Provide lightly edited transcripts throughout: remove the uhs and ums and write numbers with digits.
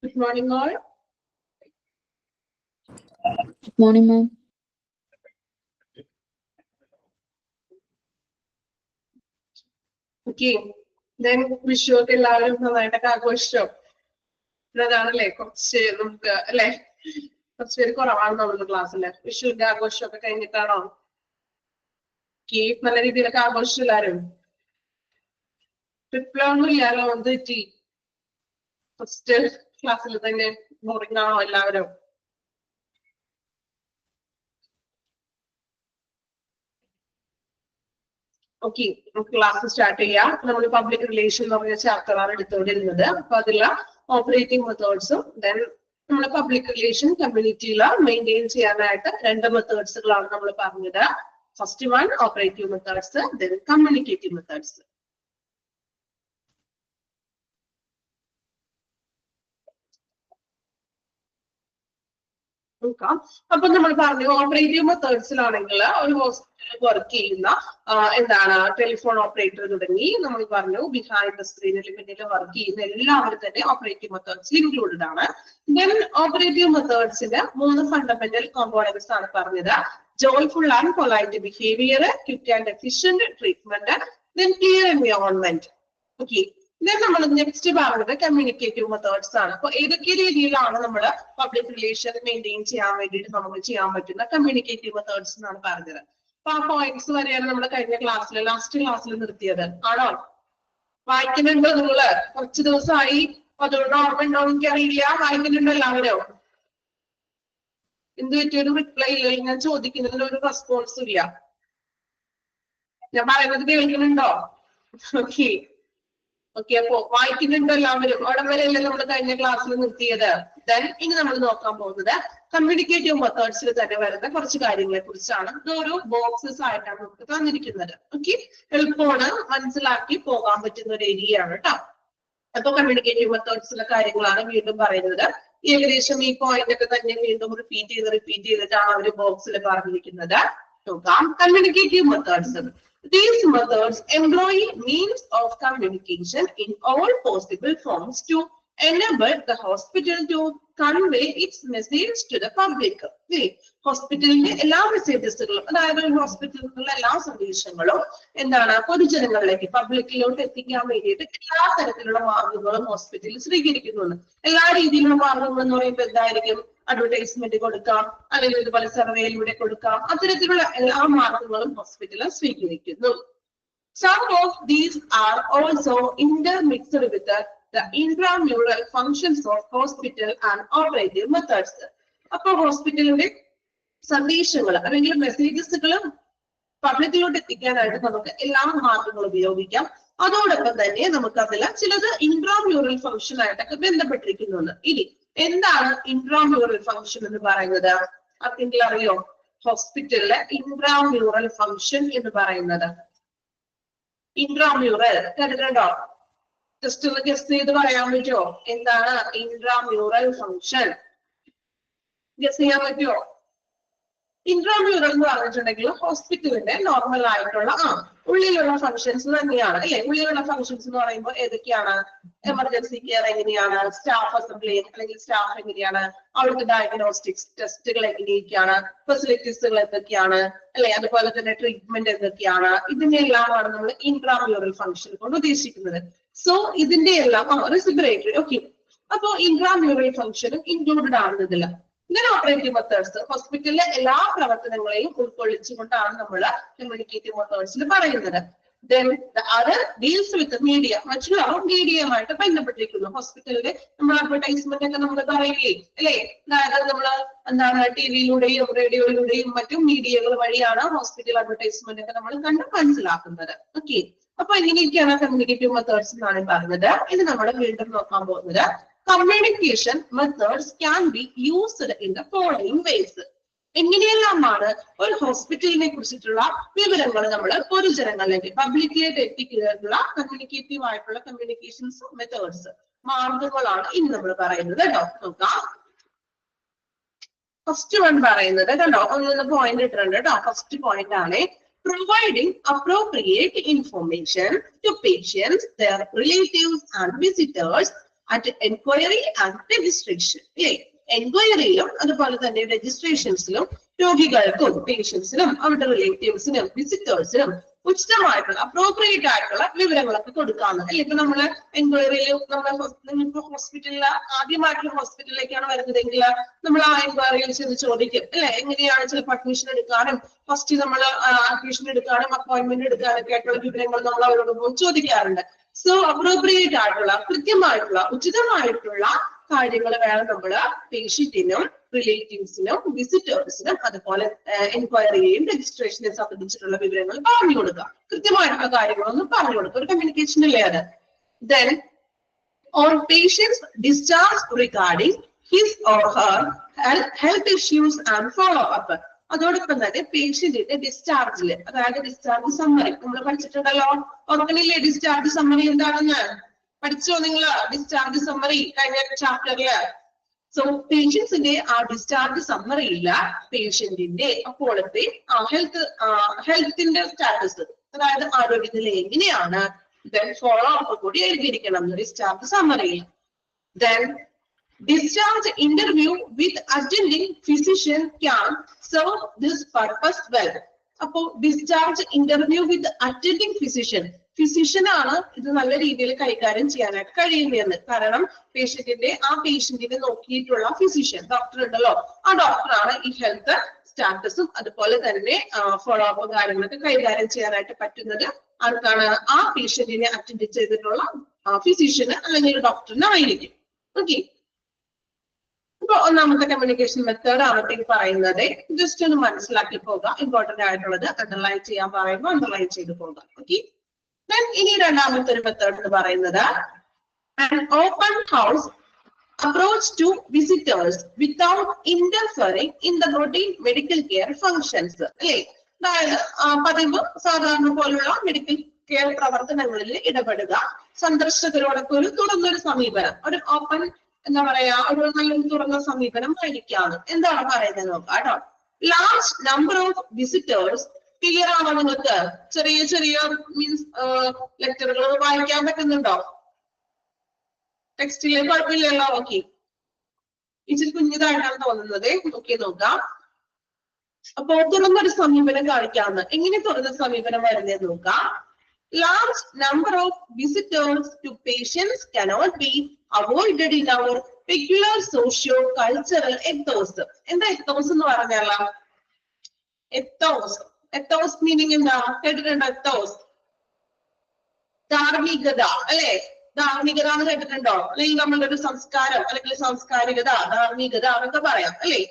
Good morning, all. Good morning, ma'am. Okay. Then വിഷുവൊക്കെ എല്ലാവരും നന്നായിട്ടൊക്കെ ആഘോഷിച്ചോ? അതാണല്ലേ കുറച്ച് നമുക്ക് അല്ലെ കുറച്ച് പേര് കുറവാണ് നമ്മുടെ ക്ലാസ്സില്. വിഷുവിന്റെ ആഘോഷമൊക്കെ കഴിഞ്ഞിട്ടാണോ? നല്ല രീതിയിലൊക്കെ ആഘോഷിച്ചു എല്ലാരും. ട്രിപ്പിലൊന്നും ഇല്ലാലോ, എന്ത് പറ്റി? ഫസ്റ്റ് ക്ലാസ്സിൽ തന്നെ ബോറിംഗ് ആണോ എല്ലാവരും? ഓക്കെ, നമുക്ക് ക്ലാസ് സ്റ്റാർട്ട് ചെയ്യാം. നമ്മൾ പബ്ലിക് റിലേഷൻ എന്ന് പറഞ്ഞ ചാപ്റ്ററാണ് എടുത്തുകൊണ്ടിരുന്നത്. അപ്പൊ അതിലുള്ള ഓപ്പറേറ്റിംഗ് മെത്തേഡ്സും ദെൻ നമ്മുടെ പബ്ലിക് റിലേഷൻ കമ്മ്യൂണിറ്റിയില് മെയിൻറ്റെയിൻ ചെയ്യാനായിട്ട് രണ്ട് മെത്തേഡ്സുകളാണ് നമ്മൾ പറഞ്ഞത്. First one operative methods, then communicative methods. അപ്പൊ നമ്മൾ പറഞ്ഞു ഓപ്പറേറ്റീവ് മെത്തേഡ്സിലാണെങ്കിൽ ഒരു ഹോസ്പിറ്റലിൽ വർക്ക് ചെയ്യുന്ന എന്താണ് ടെലിഫോൺ ഓപ്പറേറ്റർ തുടങ്ങി നമ്മൾ പറഞ്ഞു ബിഹൈൻഡ് ദ സ്ക്രീനിൽ പിന്നിൽ വർക്ക് ചെയ്യുന്ന എല്ലാവരും തന്നെ ഓപ്പറേറ്റീവ് മെത്തേഡ്സിൽ ഇൻക്ലൂഡഡ് ആണ്. ദെൻ ഓപ്പറേറ്റീവ് മെത്തേഡ്സിന്റെ 3 ഫണ്ടമെന്റൽ കോമ്പോണന്റ്സ് ആണ് പറഞ്ഞത്. Joyful and polite behaviour, quick and efficient treatment, then clear environment. Okay, നമ്മൾ നെക്സ്റ്റ് പറഞ്ഞത് കമ്മ്യൂണിക്കേറ്റീവ് മെത്തേഡ്സ് ആണ്. അപ്പൊ ഏതൊക്കെ രീതിയിലാണ് നമ്മൾ പബ്ലിക് റിലേഷൻ മെയിൻറ്റെയിൻ ചെയ്യാൻ വേണ്ടിയിട്ട് നമുക്ക് ചെയ്യാൻ പറ്റുന്ന കമ്മ്യൂണിക്കേറ്റീവ് മെത്തേഡ്സ് എന്നാണ് പറഞ്ഞത്. അപ്പൊ ആ പോയിന്റ്സ് വരെയാണ് നമ്മൾ കഴിഞ്ഞ ക്ലാസ്സിൽ ലാസ്റ്റ് ക്ലാസ്സിൽ നിർത്തിയത്. ആണോ? വായിക്കുന്നുണ്ടോ നിങ്ങള്? കുറച്ച് ദിവസമായി, അതുകൊണ്ട് ഓർമ്മ ഉണ്ടോ എനിക്കറിയില്ല. വായിക്കുന്നുണ്ടോ എല്ലാവരും? എന്ത് പറ്റിയൊരു റിപ്ലൈ ഇല്ല? ഞാൻ ചോദിക്കുന്നതിന് ഒരു റെസ്പോൺസ് ഇല്ല. ഞാൻ പറയുന്നത് കേൾക്കുന്നുണ്ടോ? ഓക്കെ ഓക്കെ, അപ്പോ വായിക്കുന്നുണ്ടോ എല്ലാവരും? അവിടെ വരെയല്ലേ നമ്മൾ കഴിഞ്ഞ ക്ലാസ്സിൽ നിർത്തിയത്. ദെൻ ഇനി നമ്മൾ നോക്കാൻ പോകുന്നത് കമ്മ്യൂണിക്കേറ്റീവ് മെത്തേഡ്സിൽ തന്നെ വരുന്ന കുറച്ച് കാര്യങ്ങളെ കുറിച്ചാണ്. ഇതൊരു ബോക്സസ് ആയിട്ടാണ് നമുക്ക് തന്നിരിക്കുന്നത്. ഓക്കെ, എളുപ്പമാണ്, മനസ്സിലാക്കി പോകാൻ പറ്റുന്ന ഒരു ഏരിയയാണ് കേട്ടോ. അപ്പൊ കമ്മ്യൂണിക്കേറ്റീവ് മെത്തേഡ്സിലെ കാര്യങ്ങളാണ് വീണ്ടും പറയുന്നത്. ഏകദേശം ഈ പോയിന്റ് ഒക്കെ തന്നെ വീണ്ടും റിപ്പീറ്റ് ചെയ്തിട്ടാണ് അവർ ബോക്സിൽ പറഞ്ഞിരിക്കുന്നത്. നോക്കാം. Communicative methods. These methods employ means of communication in all possible forms to enable the hospital to convey its message to the public. ഹോസ്പിറ്റലിന്റെ എല്ലാ മെസ്സേജസുകളും, അതായത് ഹോസ്പിറ്റലിലുള്ള എല്ലാ സന്ദേശങ്ങളും എന്താണ് പൊതുജനങ്ങളിലേക്ക് പബ്ലിക്കിലോട്ട് എത്തിക്കാൻ വേണ്ടിയിട്ട് എല്ലാ തരത്തിലുള്ള മാർഗങ്ങളും ഹോസ്പിറ്റലിൽ സ്വീകരിക്കുന്നുണ്ട്. എല്ലാ രീതിയിലുള്ള മാർഗങ്ങൾ എന്ന് പറയുമ്പോൾ എന്തായിരിക്കും? അഡ്വർടൈസ്മെന്റ് കൊടുക്കാം, അല്ലെങ്കിൽ ഇതുപോലെ സർവേയിലൂടെ കൊടുക്കാം. അത്തരത്തിലുള്ള എല്ലാ മാർഗങ്ങളും ഹോസ്പിറ്റലിൽ സ്വീകരിക്കുന്നു. Some of these are also intermixed with the intramural functions of hospital and operative methods. അപ്പൊ ഹോസ്പിറ്റലിന്റെ സന്ദേശങ്ങൾ അല്ലെങ്കിൽ മെസ്സേജസുകളും പബ്ലിക്കിലോട്ട് എത്തിക്കാനായിട്ട് നമുക്ക് എല്ലാ മാർഗങ്ങളും ഉപയോഗിക്കാം. അതോടൊപ്പം തന്നെ നമുക്ക് അതിൽ ചിലത് ഇൻട്രാമ്യൂറൽ ഫംഗ്ഷൻ ആയിട്ടൊക്കെ ബന്ധപ്പെട്ടിരിക്കുന്നുണ്ട്. ഇനി എന്താണ് ഇൻട്രാമ്യൂറൽ ഫംഗ്ഷൻ എന്ന് പറയുന്നത്? ആർക്കെങ്കിലും അറിയോ? ഹോസ്പിറ്റലിലെ ഇൻട്രാമ്യൂറൽ ഫംഗ്ഷൻ എന്ന് പറയുന്നത് ഇൻട്രാമ്യൂറൽ കരുതണ്ടോ? ജസ്റ്റ് ഒന്ന് ഗസ് ചെയ്ത് പറയാൻ പറ്റുമോ? എന്താണ് ഇൻട്രാമ്യൂറൽ ഫംഗ്ഷൻ? ഗസ് ചെയ്യാൻ പറ്റുമോ? ഇൻട്രാമ്യൂറൽ എന്ന് പറഞ്ഞിട്ടുണ്ടെങ്കിൽ ഹോസ്പിറ്റലിന്റെ നോർമൽ ആയിട്ടുള്ള ഉള്ളിലുള്ള ഫംഗ്ഷൻസ് തന്നെയാണ് അല്ലെ. ഉള്ളിലുള്ള ഫംഗ്ഷൻസ് എന്ന് പറയുമ്പോൾ ഏതൊക്കെയാണ്? എമർജൻസി കെയർ എങ്ങനെയാണ്? സ്റ്റാഫ് അസംബ്ലി അല്ലെങ്കിൽ സ്റ്റാഫ് എങ്ങനെയാണ്? അവിടുത്തെ ഡയഗ്നോസ്റ്റിക്സ് ടെസ്റ്റുകൾ എങ്ങനെയൊക്കെയാണ്? ഫെസിലിറ്റീസുകൾ എന്തൊക്കെയാണ് അല്ലെ? അതുപോലെ തന്നെ ട്രീറ്റ്മെന്റ് എന്തൊക്കെയാണ്? ഇതിന്റെ എല്ലാമാണ് നമ്മൾ ഇൻട്രാമ്യൂറൽ ഫംഗ്ഷൻ കൊണ്ട് ഉദ്ദേശിക്കുന്നത്. സോ ഇതിന്റെ എല്ലാം റെസിപ്പിറേറ്ററി. ഓക്കെ, അപ്പോ ഇൻട്രാമ്യൂറൽ ഫംഗ്ഷനും ഇൻക്ലൂഡഡ് ആണ് ഇതിൽ. ഇങ്ങനെ ഓപ്പറേറ്റീവ് മെത്തേഡ്സ് ഹോസ്പിറ്റലിലെ എല്ലാ പ്രവർത്തനങ്ങളെയും ഉൾക്കൊള്ളിച്ചുകൊണ്ടാണ് നമ്മൾ കമ്മ്യൂണിക്കേറ്റീവ് മെത്തേഡ്സിൽ പറയുന്നത്. Then the other deals with the media. മറ്റുള്ളവർ മീഡിയയുമായിട്ട് ബന്ധപ്പെട്ടിരിക്കുന്നു. ഹോസ്പിറ്റലിലെ നമ്മൾ അഡ്വർടൈസ്മെന്റ് ഒക്കെ നമ്മൾ പറയില്ലേ അല്ലെ? അതായത് നമ്മൾ എന്താണ് ടിവിയിലൂടെയും റേഡിയോയിലൂടെയും മറ്റും മീഡിയകൾ വഴിയാണ് ഹോസ്പിറ്റൽ അഡ്വർടൈസ്മെന്റ് ഒക്കെ നമ്മൾ കണ്ട് മനസ്സിലാക്കുന്നത്. ഓക്കെ, അപ്പൊ ഇങ്ങനെയൊക്കെയാണ് കമ്മ്യൂണിക്കേറ്റീവ് മെത്തേഡ്സ് എന്നാണ് പറഞ്ഞത്. ഇത് നമ്മൾ വീണ്ടും നോക്കാൻ പോകുന്നത് communication methods can be used in the following ways. എങ്ങനെയെല്ലാമാണ് ഒരു ഹോസ്പിറ്റലിനെ കുറിച്ചിട്ടുള്ള വിവരങ്ങൾ നമ്മൾ പൊതുജനങ്ങളിലേക്ക് പബ്ലിക്കിലേക്ക് എത്തിക്കുന്നതിനുള്ള കമ്മ്യൂണിക്കേറ്റീവ് ആയിട്ടുള്ള കമ്മ്യൂണിക്കേഷൻസ് മെത്തേഡ്സ് മാർഗങ്ങളാണ് ഇനി നമ്മൾ പറയുന്നത് കേട്ടോ. നോക്കാം. ഫസ്റ്റ് വൺ പറയുന്നത് കണ്ടോ, ഒന്ന് പോയിന്റ് ഇട്ടിട്ടുണ്ട് കേട്ടോ. ഫസ്റ്റ് പോയിന്റ് ആണ് providing appropriate information to patients, their relatives and visitors at enquiry and registration. എൻക്വയറിയിലും അതുപോലെ തന്നെ രജിസ്ട്രേഷൻസിലും രോഗികൾക്കും പേഷ്യൻസിനും അവരുടെ റിലേറ്റീവ്സിനും വിസിറ്റേഴ്സിനും ഉചിതമായിട്ടുള്ള അപ്രോപ്രിയേറ്റ് ആയിട്ടുള്ള വിവരങ്ങളൊക്കെ കൊടുക്കാന്ന് അല്ലെ. ഇപ്പൊ നമ്മള് എൻക്വയറിയിൽ നമ്മളിപ്പോ ഹോസ്പിറ്റലിൽ ആദ്യമായിട്ടുള്ള ഹോസ്പിറ്റലിലേക്കാണ് വരുന്നതെങ്കിൽ നമ്മൾ ആ എൻക്വയറിയിൽ ചെന്ന് ചോദിക്കും അല്ലെ, എങ്ങനെയാണ് ചിലപ്പോൾ അഡ്മിഷൻ എടുക്കാനും ഫസ്റ്റ് നമ്മൾ അഡ്മിഷൻ എടുക്കാനും അപ്പോയിന്റ്മെന്റ് എടുക്കാനൊക്കെ ആയിട്ടുള്ള വിവരങ്ങൾ നമ്മൾ അവരോട് ചോദിക്കാറുണ്ട്. സോ അപ്രോപ്രിയേറ്റ് ആയിട്ടുള്ള കൃത്യമായിട്ടുള്ള ഉചിതമായിട്ടുള്ള കാര്യങ്ങൾ വേണം നമ്മള് പേഷ്യന്റിനും റിലേറ്റീവ്സിനും വിസിറ്റേഴ്സിനും അതുപോലെ എൻക്വയറിയെയും രജിസ്ട്രേഷനെയും സംബന്ധിച്ചിട്ടുള്ള വിവരങ്ങൾ പറഞ്ഞു കൊടുക്കുക. കൃത്യമായിട്ടുള്ള കാര്യങ്ങളൊന്നും പറഞ്ഞു കൊടുക്കുക. ഒരു കമ്മ്യൂണിക്കേഷൻ അല്ലേ അത്. Then on patient's discharge regarding his or her health issues and follow up. അതോടൊപ്പം തന്നെ പേഷ്യന്റിന്റെ ഡിസ്ചാർജില്, അതായത് ഡിസ്ചാർജ് സമ്മറി നമ്മൾ പഠിച്ചിട്ടുണ്ടല്ലോ. ഓർക്കണില്ലേ ഡിസ്ചാർജ് സമ്മറി എന്താണെന്ന്? പഠിച്ചോ നിങ്ങള് ഡിസ്ചാർജ് സമ്മറി കഴിഞ്ഞ ചാപ്റ്ററില്? സോ പേഷ്യൻസിന്റെ ആ ഡിസ്ചാർജ് സമ്മറിയില്ല പേഷ്യന്റിന്റെ അപ്പോഴത്തെ ഹെൽത്തിന്റെ സ്റ്റാറ്റസ്, അതായത് ആരോഗ്യനില എങ്ങനെയാണ്, ദെൻ ഫോളോ അപ്പ് കൂടി എഴുതിയിരിക്കണം ഡിസ്ചാർജ് സമ്മറിയിൽ. Then discharge interview with attending physician can serve this purpose well. അപ്പോ ഡിസ്ചാർജ് ഇന്റർവ്യൂ വിത്ത് അറ്റൻഡിങ് ഫിസിഷ്യൻ ആണ് ഇത് നല്ല രീതിയിൽ കൈകാര്യം ചെയ്യാനായിട്ട് കഴിയുന്നതെന്ന്. കാരണം പേഷ്യന്റിനെ നോക്കിയിട്ടുള്ള ഫിസിഷ്യൻ ഡോക്ടർ ഉണ്ടല്ലോ, ആ ഡോക്ടറാണ് ഈ ഹെൽത്ത് സ്റ്റാറ്റസും അതുപോലെ തന്നെ ഫോളോ അപ്പ് കാര്യങ്ങളൊക്കെ കൈകാര്യം ചെയ്യാനായിട്ട് പറ്റുന്നത്. ആർക്കാണ്? ആ പേഷ്യന്റിനെ അറ്റൻഡ് ചെയ്തിട്ടുള്ള ഫിസിഷ്യന് അല്ലെങ്കിൽ ഡോക്ടറിന് ആയിരിക്കും. ഓക്കെ, ഇപ്പൊ ഒന്നാമത്തെ കമ്മ്യൂണിക്കേഷൻ മെത്തേഡ് ആണ് പറയുന്നത്. ജസ്റ്റ് ഒന്ന് മനസ്സിലാക്കി പോകാം. ഇമ്പോർട്ടന്റ് ആയിട്ടുള്ളത് അണ്ടർലൈൻ ചെയ്യാൻ പറയുമ്പോൾ അണ്ടർലൈൻ ചെയ്ത് പോകാം. ഓക്കെ, ഇനി രണ്ടാമത്തെ ഒരു മെത്തേഡ് എന്ന് പറയുന്നത് an open house approach to visitors without interfering in the routine medical care functions. അല്ലേ, അതായത് പതിവ് സാധാരണ പോലുള്ള മെഡിക്കൽ കെയർ പ്രവർത്തനങ്ങളിൽ ഇടപെടുക, സന്ദർശകരോടൊക്കെ ഒരു തുറന്നൊരു സമീപനം, ഒരു ഓപ്പൺ എന്താ പറയാ, ഒരു നല്ലൊരു തുറന്ന സമീപനം ആയിരിക്കാണ്. എന്താണ് പറയുന്നത് നോക്കാം കേട്ടോ. Large number of visitors, clear ആണോ നിങ്ങൾക്ക്? ചെറിയ ചെറിയ മീൻസ് ലെക്ചറുകൾ വായിക്കാൻ പറ്റുന്നുണ്ടോ? ടെക്സ്റ്റിലെ കുഴപ്പമില്ലല്ലോ? ഓക്കെ, ഇച്ചിരി കുഞ്ഞിതായിട്ടാണ് തോന്നുന്നത്. ഓക്കെ, നോക്കാം. അപ്പൊ തുറന്നൊരു സമീപനം കാണിക്കാവുന്ന, എങ്ങനെ തുറന്ന സമീപനം വരുന്നത് നോക്കാം. Large number of visitors to patients cannot be avoided in our peculiar socio-cultural ethos. എന്താ ethos എന്ന് പറഞ്ഞാലോ? ethos മീനിങ് എന്താ? കേട്ടിട്ടുണ്ടോ? ethos ധാർമ്മികത അല്ലെ? ധാർമ്മികത എന്ന് കേട്ടിട്ടുണ്ടോ? അല്ലെങ്കിൽ നമ്മളുടെ ഒരു സംസ്കാരം അല്ലെങ്കിൽ സാംസ്കാരികത, ധാർമ്മികത എന്നൊക്കെ പറയാം അല്ലെ?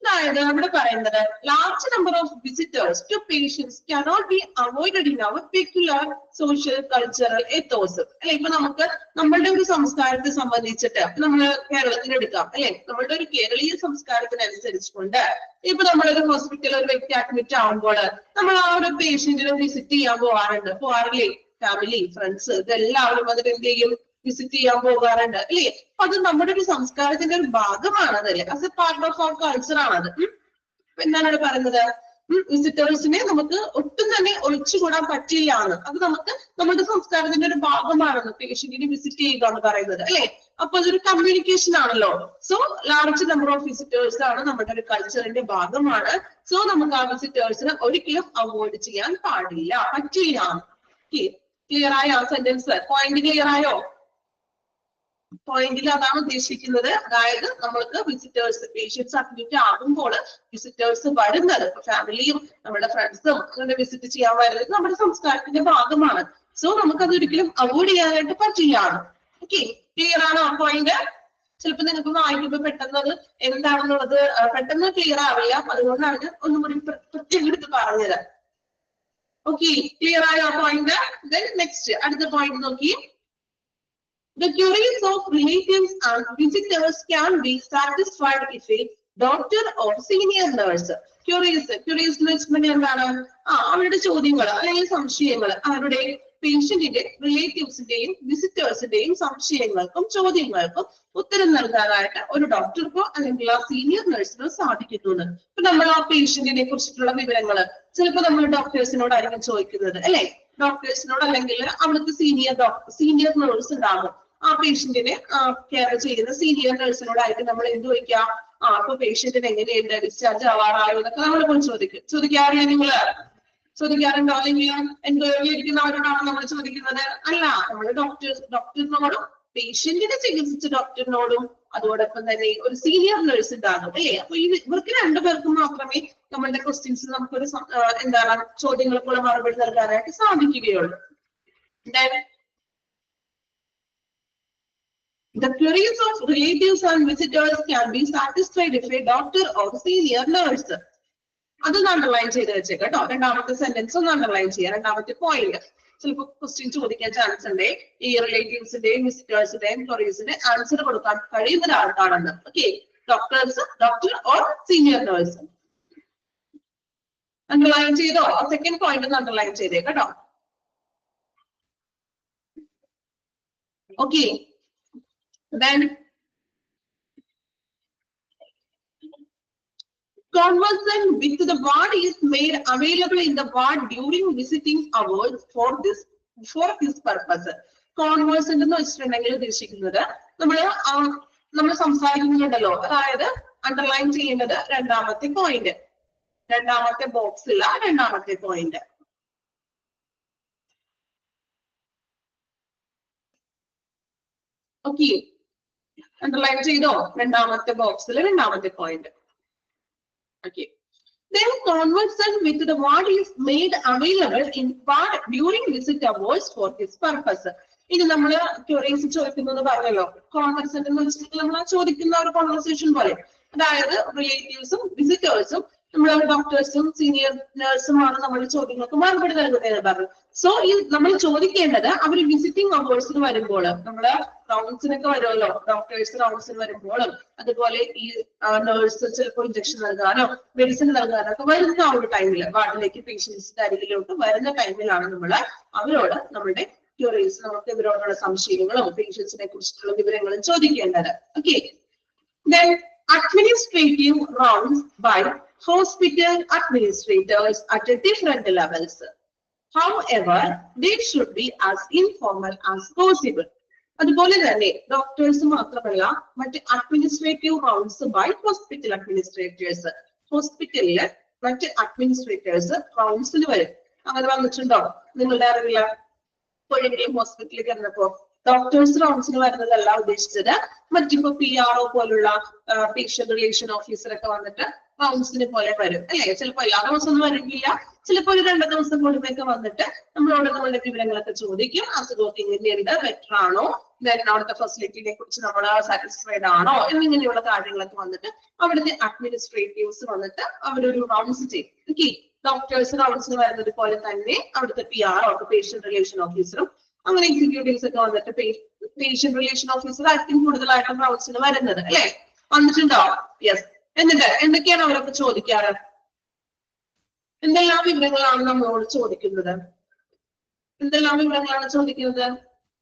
അതായത് നമ്മുടെ പറയുന്നത് large number of visitors to patients cannot be avoided in our peculiar social cultural ethos. അല്ലെ, ഇപ്പൊ നമുക്ക് നമ്മളുടെ ഒരു സംസ്കാരത്തെ സംബന്ധിച്ചിട്ട് നമ്മള് കേരളത്തിൽ എടുക്കാം അല്ലെ, നമ്മളുടെ ഒരു കേരളീയ സംസ്കാരത്തിനനുസരിച്ചുകൊണ്ട് ഇപ്പൊ നമ്മളൊരു ഹോസ്പിറ്റലിൽ ഒരു വ്യക്തി അഡ്മിറ്റ് ആവുമ്പോൾ നമ്മൾ ആ ഒരു പേഷ്യന്റിനെ വിസിറ്റ് ചെയ്യാൻ പോവാറില്ലേ? ഫാമിലി, ഫ്രണ്ട്സ് ഇതെല്ലാവരും അതിന് എന്ത് ചെയ്യും? വിസിറ്റ് ചെയ്യാൻ പോകാറുണ്ട് അല്ലേ? അപ്പൊ അത് നമ്മുടെ ഒരു സംസ്കാരത്തിന്റെ ഒരു ഭാഗമാണ്, അതല്ലേ? As a part of our culture ആണത്. എന്താണ് ഇവിടെ പറയുന്നത്? വിസിറ്റേഴ്സിനെ നമുക്ക് ഒട്ടും തന്നെ ഒഴിച്ചുകൂടാൻ പറ്റില്ല എന്ന്. അത് നമുക്ക് നമ്മുടെ സംസ്കാരത്തിന്റെ ഒരു ഭാഗമാണെന്ന് പേഷ്യന്റിനെ വിസിറ്റ് ചെയ്യുക എന്ന് പറയുന്നത് അല്ലെ? അപ്പൊ അതൊരു കമ്മ്യൂണിക്കേഷൻ ആണല്ലോ. So large number of visitors ആണ് നമ്മുടെ ഒരു കൾച്ചറിന്റെ ഭാഗമാണ്. സോ നമുക്ക് ആ വിസിറ്റേഴ്സിനെ ഒരിക്കലും അവോയ്ഡ് ചെയ്യാൻ പറ്റില്ല. ക്ലിയർ ആയോ സെന്റൻസ്? പോയിന്റ് ക്ലിയർ ആയോ? പോയിന്റിൽ അതാണ് ഉദ്ദേശിക്കുന്നത്. അതായത് നമ്മൾക്ക് വിസിറ്റേഴ്സ്, പേഷ്യൻസ് അഡ്മിറ്റ് ആകുമ്പോൾ വിസിറ്റേഴ്സ് വരുന്നത്, ഫാമിലിയും നമ്മുടെ ഫ്രണ്ട്സും അങ്ങനെ വിസിറ്റ് ചെയ്യാൻ വരുന്നത് നമ്മുടെ സംസ്കാരത്തിന്റെ ഭാഗമാണ്. സോ നമുക്കത് ഒരിക്കലും അവോയ്ഡ് ചെയ്യാനായിട്ട് പറ്റില്ല. ഓക്കെ, ക്ലിയർ ആണോ പോയിന്റ്? ചിലപ്പോൾ നിങ്ങൾക്ക് വായിക്കുമ്പോൾ പെട്ടെന്ന് അത് എന്താണെന്നുള്ളത് പെട്ടെന്ന് ക്ലിയർ ആവില്ല. അതുകൊണ്ടാണ് ഞാൻ ഒന്നും കൂടി പ്രത്യേകം എടുത്ത് പറഞ്ഞത്. ഓക്കെ, ക്ലിയർ ആയോ പോയിന്റ്? നെക്സ്റ്റ് അടുത്ത പോയിന്റ് നോക്കി. The queries of relatives and visitors can be satisfied if a doctor or senior nurse. Queries എന്ന് വെച്ചിട്ടുണ്ടെങ്കിൽ എന്താണ്? അവരുടെ ചോദ്യങ്ങൾ അല്ലെങ്കിൽ സംശയങ്ങൾ, അവരുടെ പേഷ്യന്റിന്റെ റിലേറ്റീവ്സിന്റെയും വിസിറ്റേഴ്സിന്റെയും സംശയങ്ങൾക്കും ചോദ്യങ്ങൾക്കും ഉത്തരം നൽകാനായിട്ട് ഒരു ഡോക്ടർക്കോ അല്ലെങ്കിൽ ആ സീനിയർ നഴ്സിനോ സാധിക്കുന്നു. ഇപ്പൊ നമ്മൾ ആ പേഷ്യന്റിനെ കുറിച്ചിട്ടുള്ള വിവരങ്ങൾ ചിലപ്പോൾ നമ്മൾ ഡോക്ടേഴ്സിനോടായിരിക്കും ചോദിക്കുന്നത് അല്ലെ? ഡോക്ടേഴ്സിനോട് അല്ലെങ്കിൽ അവിടുത്തെ സീനിയർ നേഴ്സ് ഉണ്ടാകും. ആ പേഷ്യന്റിനെ കെയർ ചെയ്യുന്ന സീനിയർ നഴ്സിനോടായിട്ട് നമ്മൾ എന്ത് ചോദിക്കുക? അപ്പൊ പേഷ്യന്റിന് എങ്ങനെയുണ്ട്, ഡിസ്ചാർജ് ആവാറായോ എന്നൊക്കെ നമ്മൾ പോയി ചോദിക്കാറില്ല നിങ്ങള്? ചോദിക്കാറുണ്ടോ? അല്ലെങ്കിൽ എൻക്വയറി ഇരിക്കുന്നവരോടാണ് നമ്മൾ ചോദിക്കുന്നത്? അല്ല, നമ്മൾ ഡോക്ടറിനോടും പേഷ്യന്റിനെ ചികിത്സിച്ച ഡോക്ടറിനോടും അതോടൊപ്പം തന്നെ ഒരു സീനിയർ നഴ്സ് ഉണ്ടാകും അല്ലേ? അപ്പൊ ഇവർക്ക് രണ്ടുപേർക്കും മാത്രമേ നമ്മളുടെ ക്വസ്റ്റ്യൻസ് നമുക്കൊരു എന്താണ് ചോദ്യങ്ങൾക്കുള്ള മറുപടി നൽകാനായിട്ട് സാധിക്കുകയുള്ളൂ. The queries of relatives and visitors can be satisfied if a doctor or senior nurse. അതൊന്ന് അണ്ടർലൈൻ ചെയ്ത് വെച്ചേക്ക് കേട്ടോ. രണ്ടാമത്തെ സെന്റൻസ് ഒന്ന് അണ്ടർലൈൻ ചെയ്യാം. രണ്ടാമത്തെ പോയിന്റ് ചിലപ്പോൾ ക്വസ്റ്റ്യൻ ചോദിക്കാൻ ചാൻസ് ഉണ്ട്. ഈ റിലേറ്റീവ്സിന്റെയും വിസിറ്റേഴ്സിന്റെയും ക്വറീസിന്റെ ആൻസർ കൊടുക്കാൻ കഴിയുന്ന ഒരാൾക്കാണെന്ന്. Okay, doctor or senior nurse. Underline ചെയ്തോ? സെക്കൻഡ് പോയിന്റ് ഒന്ന് അണ്ടർലൈൻ ചെയ്തേ കേട്ടോ. Okay, then conversation with the ward is made available in the ward during visiting hours for this purpose. Conversation എന്ന് വെച്ചിട്ടുണ്ടെങ്കിൽ ഉദ്ദേശിക്കുന്നത് നമ്മൾ സംസാരിക്കുന്നുണ്ടല്ലോ, അതായത് അണ്ടർലൈൻ ചെയ്യേണ്ടത് രണ്ടാമത്തെ പോയിന്റ്, രണ്ടാമത്തെ ബോക്സില്ല രണ്ടാമത്തെ പോയിന്റ്. ഓക്കെ, അണ്ടർലൈൻ ചെയ്തോ? രണ്ടാമത്തെ ബോക്സിൽ രണ്ടാമത്തെ point. Okay. Then conversation with the ward is made available in ward during visit hours for this purpose. ഇത് നമ്മൾ ക്യൂറീസ് ചോദിക്കുന്നത് പറഞ്ഞല്ലോ, കോൺവെർസേഷൻ എന്ന് വെച്ചിട്ടുണ്ടെങ്കിൽ നമ്മൾ ചോദിക്കുന്ന ഒരു കോൺവെർസേഷൻ പോലെ, അതായത് റിലേറ്റീവ്സും വിസിറ്റേഴ്സും നമ്മൾ ഡോക്ടേഴ്സും സീനിയർ നഴ്സുമാണ് നമ്മൾ ചോദ്യങ്ങൾക്ക് മറുപടി നൽകുന്നതെന്ന് പറഞ്ഞു. സോ ഈ നമ്മൾ ചോദിക്കേണ്ടത് അവർ വിസിറ്റിംഗ് അവേഴ്സിന് വരുമ്പോൾ, നമ്മള് റൗണ്ട്സിനൊക്കെ വരുമല്ലോ, ഡോക്ടേഴ്സ് റൗണ്ട്സിന് വരുമ്പോഴും അതുപോലെ ഈ നഴ്സ് ചിലപ്പോൾ ഇഞ്ചക്ഷൻ നൽകാനോ മെഡിസിൻ നൽകാനോ ഒക്കെ വരുന്ന ആ ഒരു ടൈമിൽ, വാർഡിലേക്ക് പേഷ്യൻസിന്റെ അരികിലോട്ട് വരുന്ന ടൈമിലാണ് നമ്മൾ അവരോട് നമ്മുടെ ക്യൂറീസ്, നമുക്ക് ഇവരോടുള്ള സംശയങ്ങളും പേഷ്യൻസിനെ കുറിച്ചിട്ടുള്ള വിവരങ്ങളും ചോദിക്കേണ്ടത്. Okay, then administrative rounds by hospital administrators at different levels. However, they should be as informal as possible. അതുപോലെ തന്നെ ഡോക്ടേഴ്സ് മാത്രമല്ല, മറ്റ് administrative rounds by hospital administrators. ഹോസ്പിറ്റലില് മറ്റ് അഡ്മിനിസ്ട്രേറ്റേഴ്സ് റൗണ്ട്സിൽ വരും. അങ്ങനെ വന്നിട്ടുണ്ടോ നിങ്ങളുടെ അറിവില്ല? എപ്പോഴെങ്കിലും ഹോസ്പിറ്റലിൽ കയറുന്നപ്പോ ഡോക്ടേഴ്സ് റൗണ്ട്സിന് വരുന്നതല്ല ഉദ്ദേശിച്ചത്, മറ്റിപ്പോ PRO പോലുള്ള പേഷ്യന്റ് റിലേഷൻ ഓഫീസറൊക്കെ വന്നിട്ട് റൗണ്ട്സിന് പോലെ വരും അല്ലെ? ചിലപ്പോ എല്ലാ ദിവസവും ഒന്നും വരില്ല, ചിലപ്പോ ഒരു 2 ദിവസം കൂടുമ്പോഴൊക്കെ വന്നിട്ട് നമ്മളോട് നമ്മളുടെ വിവരങ്ങളൊക്കെ ചോദിക്കും. അസുഖമൊക്കെ എങ്ങനെയുണ്ട്, ബെറ്റർ ആണോ, അവിടുത്തെ ഫെസിലിറ്റിനെ കുറിച്ച് നമ്മൾ സാറ്റിസ്ഫൈഡ് ആണോ എന്നിങ്ങനെയുള്ള കാര്യങ്ങളൊക്കെ വന്നിട്ട് അവിടുത്തെ അഡ്മിനിസ്ട്രേറ്റീവ്സ് വന്നിട്ട് അവരൊരു റൗണ്ട്സ് ചെയ്യും. ഓക്കെ, ഡോക്ടേഴ്സ് റൗണ്ട്സിന് വരുന്നത് പോലെ തന്നെ അവിടുത്തെ PRO പേഷ്യന്റ് റിലേഷൻ ഓഫീസറും അങ്ങനെ എക്സിക്യൂട്ടീവ്സ് ഒക്കെ വന്നിട്ട് പേഷ്യന്റ് റിലേഷൻ ഓഫീസർ ആയിരിക്കും കൂടുതലായിട്ടും റൗണ്ട്സിന് വരുന്നത് അല്ലെ? വന്നിട്ടുണ്ടോ? യെസ്. എന്നിട്ട് എന്തൊക്കെയാണ് അവരൊക്കെ ചോദിക്കാറ്? എന്തെല്ലാം വിവരങ്ങളാണ് നമ്മളോട് ചോദിക്കുന്നത്? എന്തെല്ലാം വിവരങ്ങളാണ് ചോദിക്കുന്നത്?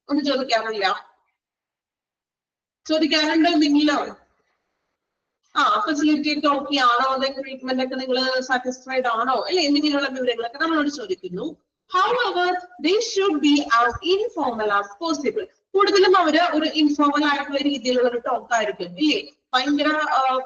ഒന്ന് ചോദിക്കാറില്ല? ചോദിക്കാറുണ്ടോ എന്തെങ്കിലും? ഫെസിലിറ്റി ഒക്കെ ഓക്കെ ആണോ, അതായത് ട്രീറ്റ്മെന്റ് ഒക്കെ നിങ്ങൾ സാറ്റിസ്ഫൈഡ് ആണോ അല്ലെ, എന്നിങ്ങനെയുള്ള വിവരങ്ങളൊക്കെ നമ്മളോട് ചോദിക്കുന്നു. However, they should be as informal as possible. കൂടുതലും അവര് ഒരു ഇൻഫോർമൽ ആയിട്ടുള്ള രീതിയിലുള്ള ഒരു ടോക്ക് ആയിരിക്കും ഇല്ലേ? ഭയങ്കര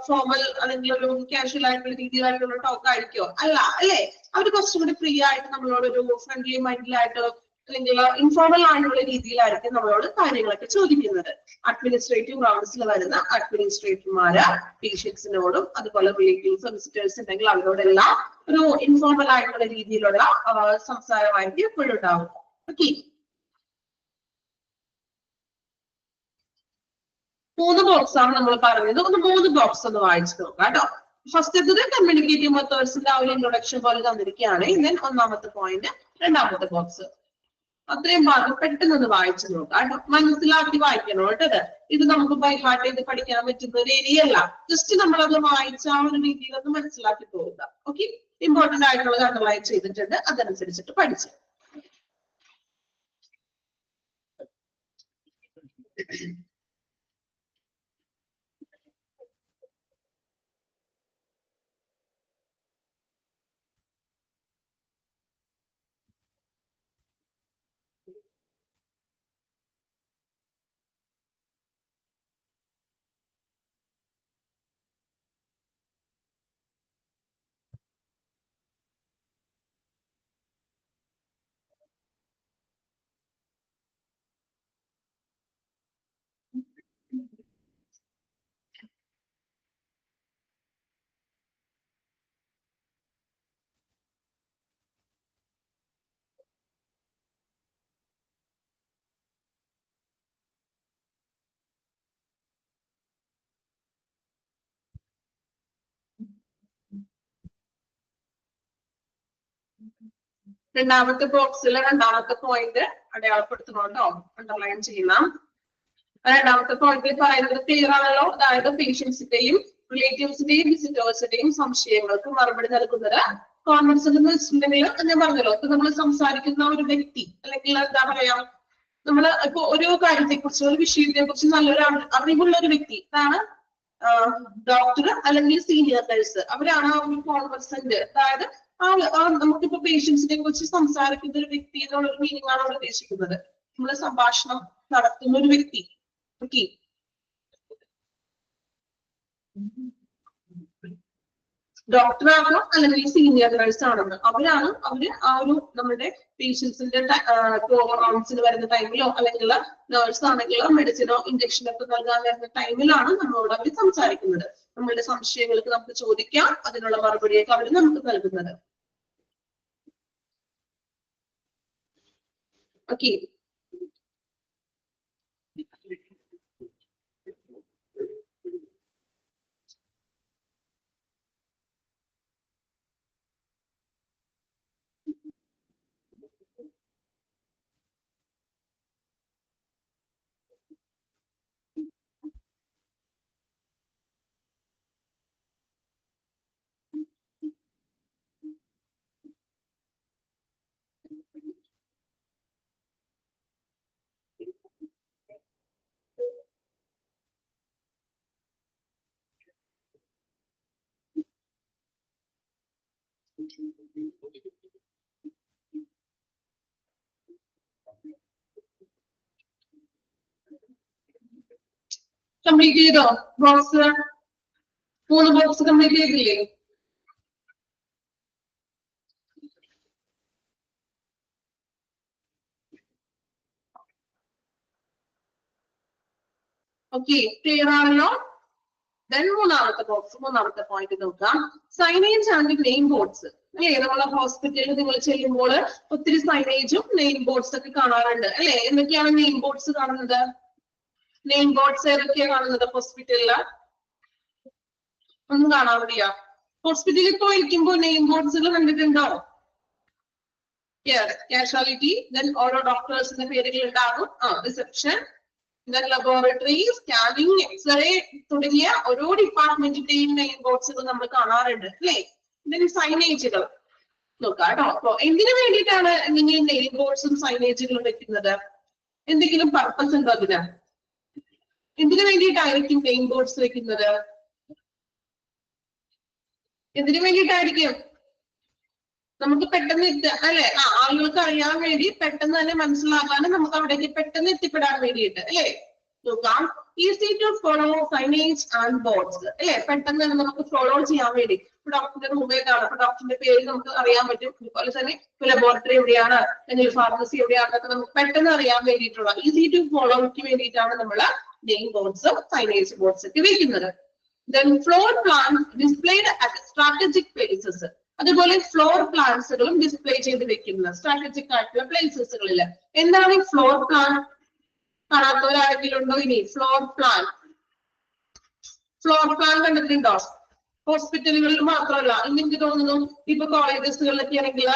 ഫോർമൽ അല്ലെങ്കിൽ ഒരു കാഷ്വൽ ആയിട്ടുള്ള രീതിയിലായിട്ടുള്ള ടോക്ക് ആയിരിക്കോ? അല്ല അല്ലെ? അവര് കുറച്ചും കൂടി ഫ്രീ ആയിട്ട് നമ്മളോട് ഒരു ഫ്രണ്ട്ലി മൈൻഡിലായിട്ട് അല്ലെങ്കിൽ ഇൻഫോർമൽ ആയിട്ടുള്ള രീതിയിലായിരിക്കും നമ്മളോട് കാര്യങ്ങളൊക്കെ ചോദിക്കുന്നത്. അഡ്മിനിസ്ട്രേറ്റീവ് റൗണ്ട്സിൽ വരുന്ന അഡ്മിനിസ്ട്രേറ്റർമാര് പേഷ്യൻസിനോടും അതുപോലെ റിലേറ്റീവ്സ് വിസിറ്റേഴ്സ് ഉണ്ടെങ്കിൽ അവരോടെല്ലാം ഒരു ഇൻഫോർമൽ ആയിട്ടുള്ള രീതിയിലുള്ള സംസാരമായിരിക്കും എപ്പോഴും ഉണ്ടാവും. ഓക്കെ, 3 ബോക്സ് ആണ് നമ്മൾ പറഞ്ഞത്. ഒന്ന് 3 ബോക്സ് ഒന്ന് വായിച്ചു നോക്കാം കേട്ടോ. ഫസ്റ്റത്തത് കമ്മ്യൂണിക്കേറ്റീവ് മെത്തേഡ്സിന്റെ ആ ഒരു ഇൻട്രൊഡക്ഷൻ പോലെ തന്നിരിക്കുകയാണ്. ദെൻ ഒന്നാമത്തെ പോയിന്റ്, രണ്ടാമത്തെ ബോക്സ്. അത്രയും ഭാഗം പെട്ടെന്ന് വായിച്ചു നോക്കാം, മനസ്സിലാക്കി വായിക്കണം കേട്ടത്. ഇത് നമുക്ക് ബൈ ഹാർട്ട് ചെയ്ത് പഠിക്കാൻ പറ്റുന്ന ഒരു ഏരിയ അല്ല. ജസ്റ്റ് നമ്മളത് വായിച്ച ആ ഒരു രീതിയിൽ ഒന്ന് മനസ്സിലാക്കി പോകുക. ഓക്കെ, ഇമ്പോർട്ടന്റ് ആയിട്ടുള്ളത് അണ്ടർലൈൻ ചെയ്തിട്ടുണ്ട്, അതനുസരിച്ചിട്ട് പഠിച്ചു. രണ്ടാമത്തെ ബോക്സിൽ രണ്ടാമത്തെ പോയിന്റ് അടയാളപ്പെടുത്തണോട്ടോ, അണ്ടർലൈൻ ചെയ്യണം. രണ്ടാമത്തെ പോയിന്റിൽ പറയുന്നത് ക്ലിയർ ആണല്ലോ. അതായത് പേഷ്യൻസിന്റെയും റിലേറ്റീവ്സിന്റെയും വിസിറ്റേഴ്സിന്റെയും സംശയങ്ങൾക്ക് മറുപടി നൽകുന്നത് കോൺഫിഡൻസ് എന്ന് വെച്ചിട്ടുണ്ടെങ്കിൽ ഞാൻ പറഞ്ഞല്ലോ, ഇപ്പൊ നമ്മൾ സംസാരിക്കുന്ന ഒരു വ്യക്തി അല്ലെങ്കിൽ എന്താ പറയാ, നമ്മള് ഇപ്പൊ ഒരു കാര്യത്തെ കുറിച്ച് ഒരു വിഷയത്തെ കുറിച്ച് നല്ലൊരു അറിവുള്ള ഒരു വ്യക്തി, അതാണ് ഡോക്ടർ അല്ലെങ്കിൽ സീനിയർ നഴ്സ്, അവരാണ് ആ ഒരു കോൺവെർസന്റ്. അതായത് നമുക്കിപ്പോ പേഷ്യൻസിനെ കുറിച്ച് സംസാരിക്കുന്ന ഒരു വ്യക്തി എന്നുള്ള ഒരു മീനിങ് ആണ് അവിടെ ഉദ്ദേശിക്കുന്നത്. നമ്മള് സംഭാഷണം നടത്തുന്ന ഒരു വ്യക്തി. ഓക്കെ, ഡോക്ടർ ആകണം അല്ലെങ്കിൽ സീനിയർ നഴ്സ് ആണെന്ന് അവര് ആ ഒരു നമ്മുടെ പേഷ്യൻസിന്റെ റൗണ്ട്സിന് വരുന്ന ടൈമിലോ അല്ലെങ്കിൽ നഴ്സ് ആണെങ്കിലോ മെഡിസിനോ ഇഞ്ചക്ഷനോ ഒക്കെ നൽകാൻ വരുന്ന ടൈമിലാണ് നമ്മളോട് അവർ സംസാരിക്കുന്നത്. നമ്മളുടെ സംശയങ്ങൾക്ക് നമുക്ക് ചോദിക്കാം, അതിനുള്ള മറുപടിയൊക്കെ അവർ നമുക്ക് നൽകുന്നത്. ഓക്കെ, കംപ്ലീറ്റ് ചെയ്തോ? ബോക്സ് 3 ബോക്സ് കംപ്ലീറ്റ് ചെയ്തില്ലേ? ഓക്കെ, ക്ലിയർ ആണല്ലോ. ദെൻ മൂന്നാമത്തെ പോയിന്റ് നോക്കാം. Signage and name boards. അല്ലെ, നമ്മളെ ഹോസ്പിറ്റലിൽ നിങ്ങൾ ചെയ്യുമ്പോൾ ഒത്തിരി സൈനേജും നെയിം ബോർഡ്സ് ഒക്കെ കാണാറുണ്ട് അല്ലെ. എന്തൊക്കെയാണ് നെയിം ബോർഡ്സ് കാണുന്നത്? നെയിം ബോർഡ്സ് ഏതൊക്കെയാണ് കാണുന്നത് ഹോസ്പിറ്റലില്? ഒന്നും കാണാൻ മതിയാ? ഹോസ്പിറ്റലിൽ പോയിരിക്കുമ്പോ നെയിം ബോർഡ്സുകൾ കണ്ടിട്ടുണ്ടോ? കാഷ്വാലിറ്റി, ദെൻ ഓരോ ഡോക്ടേഴ്സിന്റെ പേരുകൾ ഉണ്ടാകും. റിസപ്ഷൻ, ലബോറട്ടറി, സ്കാനിങ്, എക്സ്റേ തുടങ്ങിയ ഓരോ ഡിപ്പാർട്ട്മെന്റിന്റെയും നെയിം ബോർഡ്സുകൾ നമ്മൾ കാണാറുണ്ട് അല്ലെ. ഇതിന് സൈനേജുകൾ നോക്കാം കേട്ടോ. അപ്പൊ എന്തിനു വേണ്ടിയിട്ടാണ് ഇങ്ങനെ നെയിം ബോർഡ്സും സൈനേജുകളും വെക്കുന്നത്? എന്തെങ്കിലും പർപ്പസ് ഉണ്ടോ അതിന്? എന്തിനു വേണ്ടിയിട്ടായിരിക്കും നെയിം ബോർഡ്സ് വെക്കുന്നത്? എന്തിനു വേണ്ടിയിട്ടായിരിക്കും? നമുക്ക് പെട്ടെന്ന് അല്ലെ, ആളുകൾക്ക് അറിയാൻ വേണ്ടി, പെട്ടെന്ന് തന്നെ മനസ്സിലാക്കാനും നമുക്ക് അവിടേക്ക് പെട്ടെന്ന് എത്തിപ്പെടാൻ വേണ്ടിയിട്ട് അല്ലെ. നോക്കാം, easy to follow signage and boards അല്ലെ. പെട്ടെന്ന് തന്നെ നമുക്ക് ഫോളോ ചെയ്യാൻ വേണ്ടി, ഡോക്ടറിന്റെ റൂമേക്കാണ്, അപ്പൊ ഡോക്ടറിന്റെ പേര് നമുക്ക് അറിയാൻ പറ്റും. അതുപോലെ തന്നെ ലബോറട്ടറി എവിടെയാണ് അല്ലെങ്കിൽ ഫാർമസി എവിടെയാണെന്നൊക്കെ നമുക്ക് പെട്ടെന്ന് അറിയാൻ വേണ്ടിയിട്ടുള്ള ഈസി ടു ഫോളോയ്ക്ക് വേണ്ടിയിട്ടാണ് നമ്മൾ നെയിം ബോർഡ്സും സൈനേജ് ബോർഡ്സ് ഒക്കെ വെക്കുന്നത്. Then floor plans displayed at strategic places. അതുപോലെ ഫ്ലോർ പ്ലാൻസുകളും ഡിസ്പ്ലേ ചെയ്ത് വെക്കുന്ന സ്ട്രാറ്റജിക് ആയിട്ടുള്ള പ്ലേസസുകളിൽ. എന്താണ് ഈ ഫ്ലോർ പ്ലാൻ? കാണാത്തവരാരെങ്കിലും ഉണ്ടോ? ഇനി ഫ്ലോർ പ്ലാൻ കണ്ടിട്ടുണ്ടോ? ഹോസ്പിറ്റലുകളിൽ മാത്രമല്ല, ഇനി എനിക്ക് തോന്നുന്നു ഇപ്പൊ കോളേജസുകളിലൊക്കെ ആണെങ്കിൽ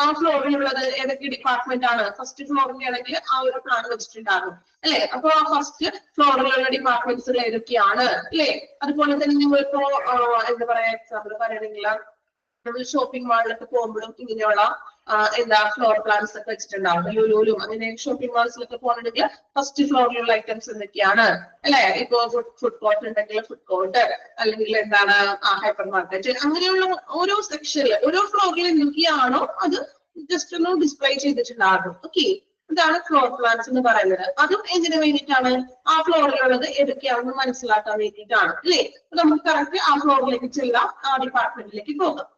ആ ഫ്ലോറിലുള്ളത് ഏതൊക്കെ ഡിപ്പാർട്ട്മെന്റ് ആണ്? ഫസ്റ്റ് ഫ്ലോറിന്റെ ആണെങ്കിൽ ആ ഒരു പ്ലാൻ വെച്ചിട്ടുണ്ടാകും അല്ലെ. അപ്പൊ ആ ഫസ്റ്റ് ഫ്ലോറിലുള്ള ഡിപ്പാർട്ട്മെന്റ്സുകൾ ഏതൊക്കെയാണ് അല്ലെ. അതുപോലെ തന്നെ നിങ്ങളിപ്പോ എന്താ പറയാ, എക്സാമ്പിൾ പറയുകയാണെങ്കിൽ നമ്മൾ ഷോപ്പിംഗ് മാളിലൊക്കെ പോകുമ്പോഴും ഇങ്ങനെയുള്ള ഫ്ലോർ പ്ലാൻസ് ഒക്കെ വെച്ചിട്ടുണ്ടാവും. ലുലുലും അങ്ങനെ ഷോപ്പിംഗ് മാൾസിലൊക്കെ പോകണമെങ്കിൽ ഫസ്റ്റ് ഫ്ലോറിലുള്ള ഐറ്റംസ് എന്തൊക്കെയാണ് അല്ലെ. ഇപ്പൊ ഫുഡ് കോർട്ട് ഉണ്ടെങ്കിൽ ഫുഡ് കോർട്ട്, അല്ലെങ്കിൽ ഹൈപ്പർ മാർക്കറ്റ്, അങ്ങനെയുള്ള ഓരോ സെക്ഷനിൽ ഓരോ ഫ്ലോറിൽ എന്തൊക്കെയാണോ അത് ജസ്റ്റ് ഒന്ന് ഡിസ്പ്ലേ ചെയ്തിട്ടുണ്ടാകും. ഓക്കെ, ഇതാണ് ഫ്ലോർ പ്ലാൻസ് എന്ന് പറയുന്നത്. അതും എന്തിനു വേണ്ടിയിട്ടാണ്? ആ ഫ്ലോറിലുള്ളത് ഏതൊക്കെയാണെന്ന് മനസ്സിലാക്കാൻ വേണ്ടിയിട്ടാണ് അല്ലെ. നമുക്ക് കറക്റ്റ് ആ ഫ്ലോറിലേക്ക് ചെല്ലാം, ആ ഡിപ്പാർട്ട്മെന്റിലേക്ക് പോകാം.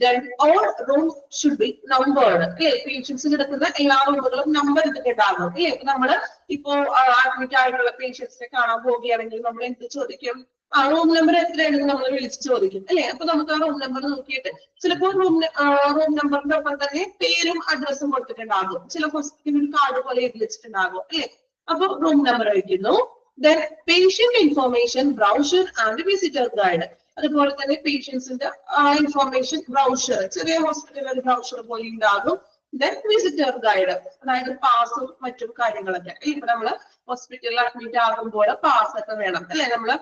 Then all rooms should be numbered. അല്ലെ, പേഷ്യൻസ് കിടക്കുന്ന എല്ലാ റൂമുകളും നമ്പർ ഇട്ടിട്ടുണ്ടാകും അല്ലെ. നമ്മള് ഇപ്പോ അഡ്മിറ്റ് ആയിട്ടുള്ള പേഷ്യൻസിനെ കാണാൻ പോവുകയാണെങ്കിൽ നമ്മൾ എന്ത് ചോദിക്കും? ആ റൂം നമ്പർ എത്രയാണെന്ന് നമ്മൾ വിളിച്ച് ചോദിക്കും അല്ലെ. അപ്പൊ നമുക്ക് ആ റൂം നമ്പർ നോക്കിയിട്ട് ചിലപ്പോൾ റൂം നമ്പറിന്റെ ഒപ്പം തന്നെ പേരും അഡ്രസ്സും കൊടുത്തിട്ടുണ്ടാകും. ചില ഹോസ്പിറ്റലിൽ കാർഡ് പോലെ എഴുതി വെച്ചിട്ടുണ്ടാകും അല്ലെ. അപ്പൊ റൂം നമ്പർ വയ്ക്കുന്നു. Then patient information brochure and visitor guide. അതുപോലെ തന്നെ പേഷ്യൻസിന്റെ ഇൻഫോർമേഷൻ ബ്രൗഷർ, ചെറിയ ഹോസ്പിറ്റലിൽ ഒരു ബ്രൗഷർ പോലെ ഉണ്ടാകും. ദെൻ വിസിറ്റർ ഗൈഡ്, അതായത് പാസും മറ്റും കാര്യങ്ങളൊക്കെ. ഇപ്പൊ നമ്മള് ഹോസ്പിറ്റലിൽ അഡ്മിറ്റ് ആകുമ്പോൾ പാസ് ഒക്കെ വേണം അല്ലെ. നമ്മള്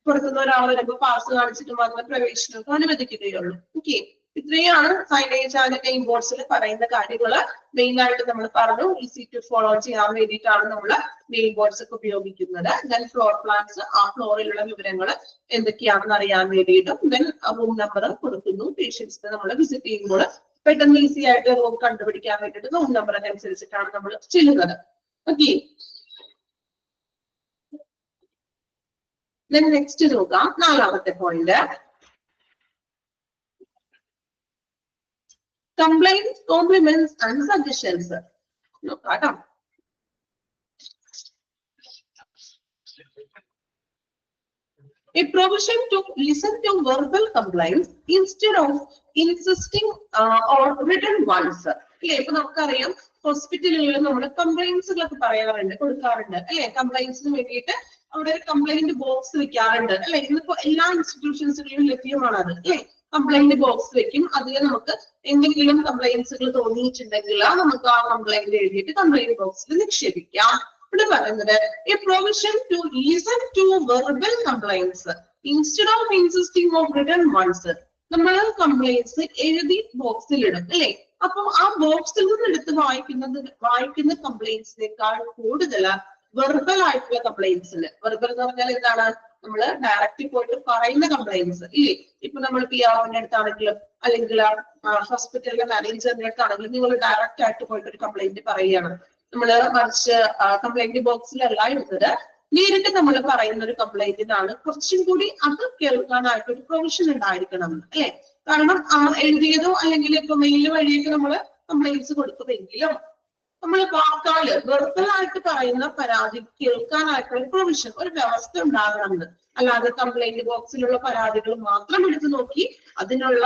പുറത്തുനിന്ന് ഒരാൾ വരുമ്പോൾ പാസ് കാണിച്ചിട്ട് മാത്രമേ പ്രവേശനമൊക്കെ അനുവദിക്കുകയുള്ളൂ. ഓക്കെ, ഇത്രയാണ് സൈനേജ് ആൻഡ് നെയിം ബോർഡ്സിൽ പറയുന്ന കാര്യങ്ങള്. മെയിൻ ആയിട്ട് നമ്മൾ പറഞ്ഞു, ഈസി ടു ഫോളോ ചെയ്യാൻ വേണ്ടിയിട്ടാണ് നമ്മൾ നെയിം ബോർഡ്സ് ഒക്കെ ഉപയോഗിക്കുന്നത്. ദെൻ ഫ്ലോർ പ്ലാൻസ്, ആ ഫ്ലോറിലുള്ള വിവരങ്ങൾ എന്തൊക്കെയാണെന്ന് അറിയാൻ വേണ്ടിയിട്ടും, ദെൻ റൂം നമ്പർ കൊടുക്കുന്നു. പേഷ്യൻസിനെ നമ്മൾ വിസിറ്റ് ചെയ്യുമ്പോൾ പെട്ടെന്ന് ഈസി ആയിട്ട് റൂം കണ്ടുപിടിക്കാൻ വേണ്ടിയിട്ട് റൂം നമ്പർ അനുസരിച്ചിട്ടാണ് നമ്മൾ ചെയ്യുന്നത്. ഓക്കെ, നെക്സ്റ്റ് നോക്കാം. 4ാമത്തെ point, complaints, compliments and suggestions. നോക്കാം. A provision to listen to verbal complaints instead of insisting on written ones. അല്ലെ, ഇപ്പൊ നമുക്കറിയാം ഹോസ്പിറ്റലുകളിൽ നമ്മൾ കംപ്ലൈന്റ്സുകളൊക്കെ പറയാറുണ്ട്, കൊടുക്കാറുണ്ട് അല്ലെ. കംപ്ലൈന്റ്സിന് വേണ്ടിയിട്ട് അവിടെ ഒരു കംപ്ലൈന്റ് ബോക്സ് വെക്കാറുണ്ട് അല്ലെ. ഇന്നിപ്പോ എല്ലാ ഇൻസ്റ്റിറ്റ്യൂഷൻസുകളിലും ലഭ്യമാണ് അത് അല്ലെ. കംപ്ലൈന്റ് ബോക്സ് വെക്കും. അതിൽ നമുക്ക് എന്തെങ്കിലും കംപ്ലൈന്റ്സുകൾ തോന്നിയിട്ടുണ്ടെങ്കിൽ നമുക്ക് ആ കംപ്ലൈന്റ് എഴുതിയിട്ട് കംപ്ലൈന്റ് ബോക്സിൽ നിക്ഷേപിക്കാം. ഇവിടെ പറയുന്നത് a provision to listen to verbal complaints instead of insisting on written ones. നമ്മൾ കംപ്ലൈന്റ്സ് എഴുതി ബോക്സിൽ ഇടും അല്ലെ. അപ്പൊ ആ ബോക്സിൽ നിന്ന് എടുത്ത് വായിക്കുന്ന കംപ്ലൈന്റ്സിനേക്കാൾ കൂടുതൽ വെർബൽ ആയിട്ടുള്ള കംപ്ലൈന്റ്സിൽ, വെർബൽ എന്ന് പറഞ്ഞാൽ എന്താണ്, നമ്മൾ ഡയറക്റ്റ് പോയിട്ട് പറയുന്ന കംപ്ലൈന്റ്സ് ഇല്ലേ. ഇപ്പൊ നമ്മൾ PR-ന്റെ അടുത്താണെങ്കിലും അല്ലെങ്കിൽ ഹോസ്പിറ്റലിലെ മാനേജറിന്റെ അടുത്താണെങ്കിലും നിങ്ങൾ ഡയറക്റ്റ് ആയിട്ട് പോയിട്ട് ഒരു കംപ്ലൈന്റ് പറയുകയാണ്. നമ്മള് മറിച്ച് കംപ്ലൈന്റ് ബോക്സിലല്ല എഴുതുന്നത്, നേരിട്ട് നമ്മൾ പറയുന്ന ഒരു കംപ്ലൈന്റിനാണ് കുറച്ചും കൂടി അത് കേൾക്കാനായിട്ട് ഒരു പ്രൊവിഷൻ ഉണ്ടായിരിക്കണം അല്ലെ. കാരണം എഴുതിയതോ അല്ലെങ്കിൽ ഇപ്പൊ മെയിൽ വഴിയൊക്കെ നമ്മൾ കംപ്ലൈന്റ്സ് കൊടുക്കുമെങ്കിലും നമ്മൾ വാക്കാല് വെർബലായിട്ട് പറയുന്ന പരാതി കേൾക്കാനായിട്ടുള്ള പ്രൊവിഷൻ, ഒരു വ്യവസ്ഥ ഉണ്ടാകണമെന്ന്. അല്ലാതെ കംപ്ലൈന്റ് ബോക്സിലുള്ള പരാതികൾ മാത്രം എടുത്തു നോക്കി അതിനുള്ള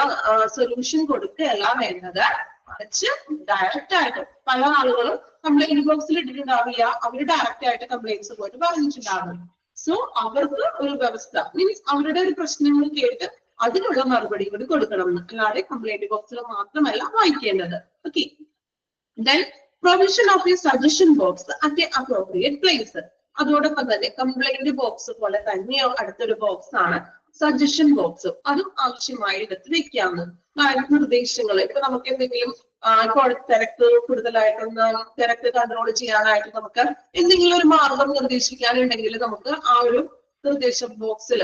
സൊല്യൂഷൻ കൊടുക്കുകയല്ല വേണ്ടത്. മറിച്ച് ഡയറക്റ്റ് ആയിട്ട് പല ആളുകളും കംപ്ലൈന്റ് ബോക്സിൽ ഇട്ടിട്ടുണ്ടാവില്ല, അവര് ഡയറക്റ്റ് ആയിട്ട് കംപ്ലൈന്റ്സ് പോയിട്ട് പറഞ്ഞിട്ടുണ്ടാകും. സോ അവർക്ക് ഒരു വ്യവസ്ഥ, മീൻസ് അവരുടെ ഒരു പ്രശ്നങ്ങൾ കേട്ട് അതിനുള്ള മറുപടി കൂടി കൊടുക്കണം എന്ന്. അല്ലാതെ കംപ്ലൈന്റ് ബോക്സിൽ മാത്രമല്ല വായിക്കേണ്ടത്. Okay, then provision of a suggestion box at an appropriate place. അതോടൊപ്പം തന്നെ കംപ്ലൈന്റ് ബോക്സ് പോലെ തന്നെ അടുത്തൊരു ബോക്സ് ആണ് സജഷൻ ബോക്സ്. അതും ആവശ്യമായ ഇടത്ത് വെക്കാവുന്നത്. നിർദ്ദേശങ്ങൾ, ഇപ്പൊ നമുക്ക് എന്തെങ്കിലും ഇപ്പോൾ തിരക്ക് കൂടുതലായിട്ടൊന്ന് തിരക്ക് കൺട്രോൾ ചെയ്യാനായിട്ട് നമുക്ക് എന്തെങ്കിലും ഒരു മാർഗം നിർദ്ദേശിക്കാനുണ്ടെങ്കിൽ നമുക്ക് ആ ഒരു നിർദ്ദേശ ബോക്സിൽ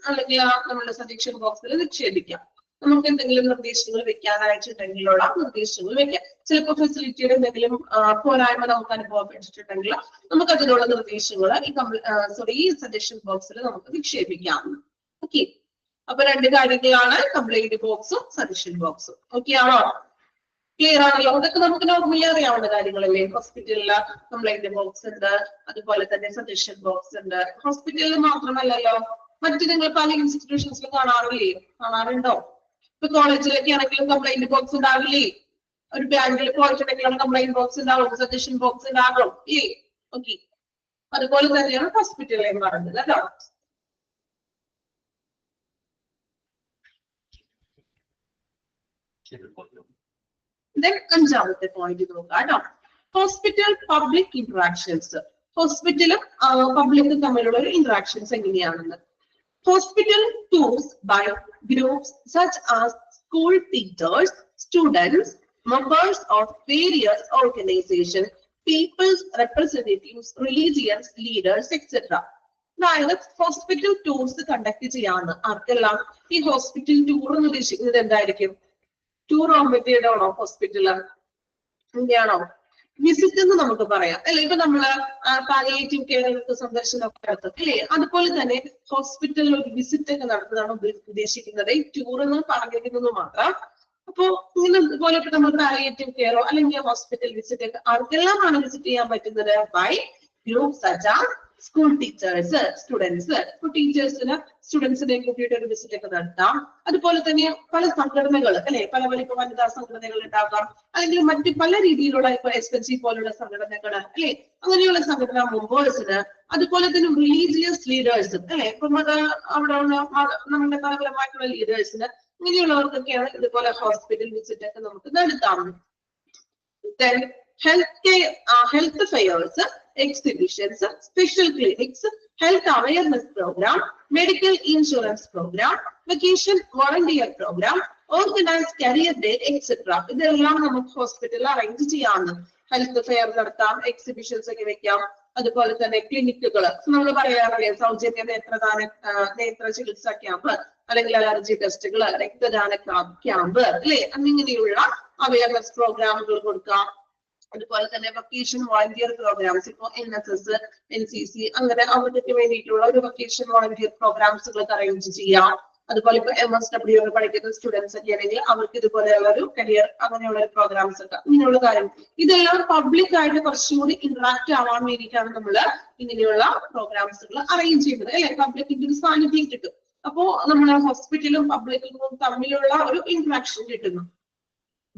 അല്ലെങ്കിൽ നമ്മുടെ സജഷൻ ബോക്സിൽ നിക്ഷേപിക്കാം. നമുക്ക് എന്തെങ്കിലും നിർദ്ദേശങ്ങൾ വെക്കാനായിട്ടുണ്ടെങ്കിലുള്ള നിർദ്ദേശങ്ങൾ വെക്കാം. ചിലപ്പോൾ ഫെസിലിറ്റിയുടെ എന്തെങ്കിലും പോരായ്മ നമുക്ക് അനുഭവപ്പെട്ടിട്ടുണ്ടെങ്കിൽ നമുക്ക് അതിനുള്ള നിർദ്ദേശങ്ങൾ ഈ സജഷൻ ബോക്സിൽ നമുക്ക് നിക്ഷേപിക്കാം. ഓക്കെ, അപ്പൊ 2 കാര്യങ്ങളാണ് കംപ്ലൈന്റ് ബോക്സും സജഷൻ ബോക്സും. ഓക്കെ ആണോ? ക്ലിയർ ആണല്ലോ? അതൊക്കെ നമുക്ക് നോർമലി അറിയാവുന്ന കാര്യങ്ങളല്ലേ. ഹോസ്പിറ്റലില് കംപ്ലൈന്റ് ബോക്സ് ഉണ്ട്, അതുപോലെ തന്നെ സജഷൻ ബോക്സ് ഉണ്ട്. ഹോസ്പിറ്റലിൽ മാത്രമല്ലല്ലോ, മറ്റു നിങ്ങൾ പല ഇൻസ്റ്റിറ്റ്യൂഷൻസിലും കാണാറുണ്ടോ? ഇപ്പൊ കോളേജിലൊക്കെ ആണെങ്കിലും കംപ്ലൈന്റ് ബോക്സ് ഉണ്ടാവില്ലേ? ഒരു ബാങ്കിൽ പോയിട്ടുണ്ടെങ്കിലും കംപ്ലൈന്റ് ബോക്സ് ഉണ്ടാവും, സജഷൻ ബോക്സ് ഉണ്ടാകും ഇല്ലേ? ഓക്കെ, അതുപോലെ തന്നെയാണ് ഹോസ്പിറ്റലിൽ പറഞ്ഞത് കേട്ടോ. Then 5ാമത്തെ പോയിന്റ് നോക്കാം കേട്ടോ. Hospital public interactions. ഹോസ്പിറ്റലും പബ്ലിക്കും തമ്മിലുള്ള ഒരു ഇന്ററാക്ഷൻസ് എങ്ങനെയാണെന്ന്. Hospital tours by groups such as school teachers, students, members of various organizations, people's representatives, religious leaders, etc. അതായത് ഹോസ്പിറ്റൽ ടൂർസ് കണ്ടക്ട് ചെയ്യാന്ന് ആർക്കെല്ലാം ഈ ഹോസ്പിറ്റൽ ടൂർ എന്ന് ഉദ്ദേശിക്കുന്നത് എന്തായിരിക്കും? ടൂർ ആകുമ്പോഴത്തേടോ ഹോസ്പിറ്റല് എങ്ങനെയാണോ വിസിറ്റ് എന്ന് നമുക്ക് പറയാം അല്ലെ. ഇപ്പൊ നമ്മള് പാലിയേറ്റീവ് കെയർ സന്ദർശനമൊക്കെ നടത്തും അല്ലേ. അതുപോലെ തന്നെ ഹോസ്പിറ്റലിൽ ഒരു വിസിറ്റ് ഒക്കെ നടത്തുന്നതാണ് ഉദ്ദേശിക്കുന്നത്. ഈ ടൂർ എന്ന് പറഞ്ഞിരിക്കുന്നത് മാത്രം. അപ്പോ ഇങ്ങനെ ഇതുപോലെ നമ്മൾ പാലിയേറ്റീവ് കെയറോ അല്ലെങ്കിൽ ഹോസ്പിറ്റൽ വിസിറ്റ് ഒക്കെ ആർക്കെല്ലാമാണ് വിസിറ്റ് ചെയ്യാൻ പറ്റുന്നത്? By group such as school teachers, students. ഇപ്പൊ ടീച്ചേഴ്സിന് സ്റ്റുഡൻസിനെ കൂട്ടിയിട്ട് ഒരു വിസിറ്റ് ഒക്കെ നടത്താം. അതുപോലെ തന്നെ പല സംഘടനകൾ അല്ലെ, പല പല ഇപ്പൊ വനിതാ സംഘടനകൾ ഉണ്ടാകാം, അല്ലെങ്കിൽ മറ്റ് പല രീതിയിലുള്ള ഇപ്പൊ SHG പോലുള്ള സംഘടനകൾ അല്ലെ, അങ്ങനെയുള്ള സംഘടനാ മെമ്പേഴ്സിന്, അതുപോലെ തന്നെ റിലീജിയസ് ലീഡേഴ്സ് അല്ലെ, ഇപ്പൊ അവിടെ ഉള്ള നമ്മുടെ മതപരമായിട്ടുള്ള ലീഡേഴ്സിന്, ഇങ്ങനെയുള്ളവർക്കൊക്കെയാണ് ഇതുപോലെ ഹോസ്പിറ്റൽ വിസിറ്റ് ഒക്കെ നമുക്ക് നടത്താം. Then health fairs, exhibitions, special clinics, health awareness program, medical insurance program, vacation volunteer program, organized career day, etc. ഇതെല്ലാം നമുക്ക് ഹോസ്പിറ്റലിൽ അറേഞ്ച് ചെയ്യാവുന്ന. ഹെൽത്ത് ഫെയർ നടത്താം, എക്സിബിഷൻസ് ഒക്കെ വെക്കാം, അതുപോലെ തന്നെ ക്ലിനിക്കുകൾ നമ്മൾ പറയാറില്ലേ, സൗജന്യ നേത്ര ചികിത്സാ ക്യാമ്പ്, അല്ലെങ്കിൽ അലർജി ടെസ്റ്റുകൾ, രക്തദാന ക്യാമ്പ് അല്ലെ, എന്നിങ്ങനെയുള്ള അവയർനെസ് പ്രോഗ്രാമുകൾ കൊടുക്കാം. അതുപോലെ തന്നെ വൊക്കേഷൻ വോളണ്ടിയർ പ്രോഗ്രാംസ്, ഇപ്പൊ NSS, NCC അങ്ങനെ അവർക്കൊക്കെ വേണ്ടിയിട്ടുള്ള ഒരു വൊക്കേഷൻ വോളണ്ടിയർ പ്രോഗ്രാംസുകൾ അറേഞ്ച് ചെയ്യാം. അതുപോലെ ഇപ്പൊ MSW പഠിക്കുന്ന സ്റ്റുഡൻസ് ഒക്കെ ആണെങ്കിൽ അവർക്ക് ഇതുപോലെയുള്ള ഒരു കരിയർ അങ്ങനെയുള്ള ഒരു പ്രോഗ്രാംസ് ഒക്കെ, ഇങ്ങനെയുള്ള കാര്യം ഇതെല്ലാം പബ്ലിക് ആയിട്ട് കുറച്ചുകൂടി ഇന്ററാക്ട് ആവാൻ വേണ്ടിയിട്ടാണ് നമ്മൾ ഇങ്ങനെയുള്ള പ്രോഗ്രാംസുകൾ അറേഞ്ച് ചെയ്യുന്നത് അല്ലെ. പബ്ലിക്കിന്റെ ഒരു സാന്നിധ്യം കിട്ടും. അപ്പോ നമ്മുടെ ഹോസ്പിറ്റലും പബ്ലിക്കും തമ്മിലുള്ള ഒരു ഇന്ററാക്ഷൻ കിട്ടുന്നു.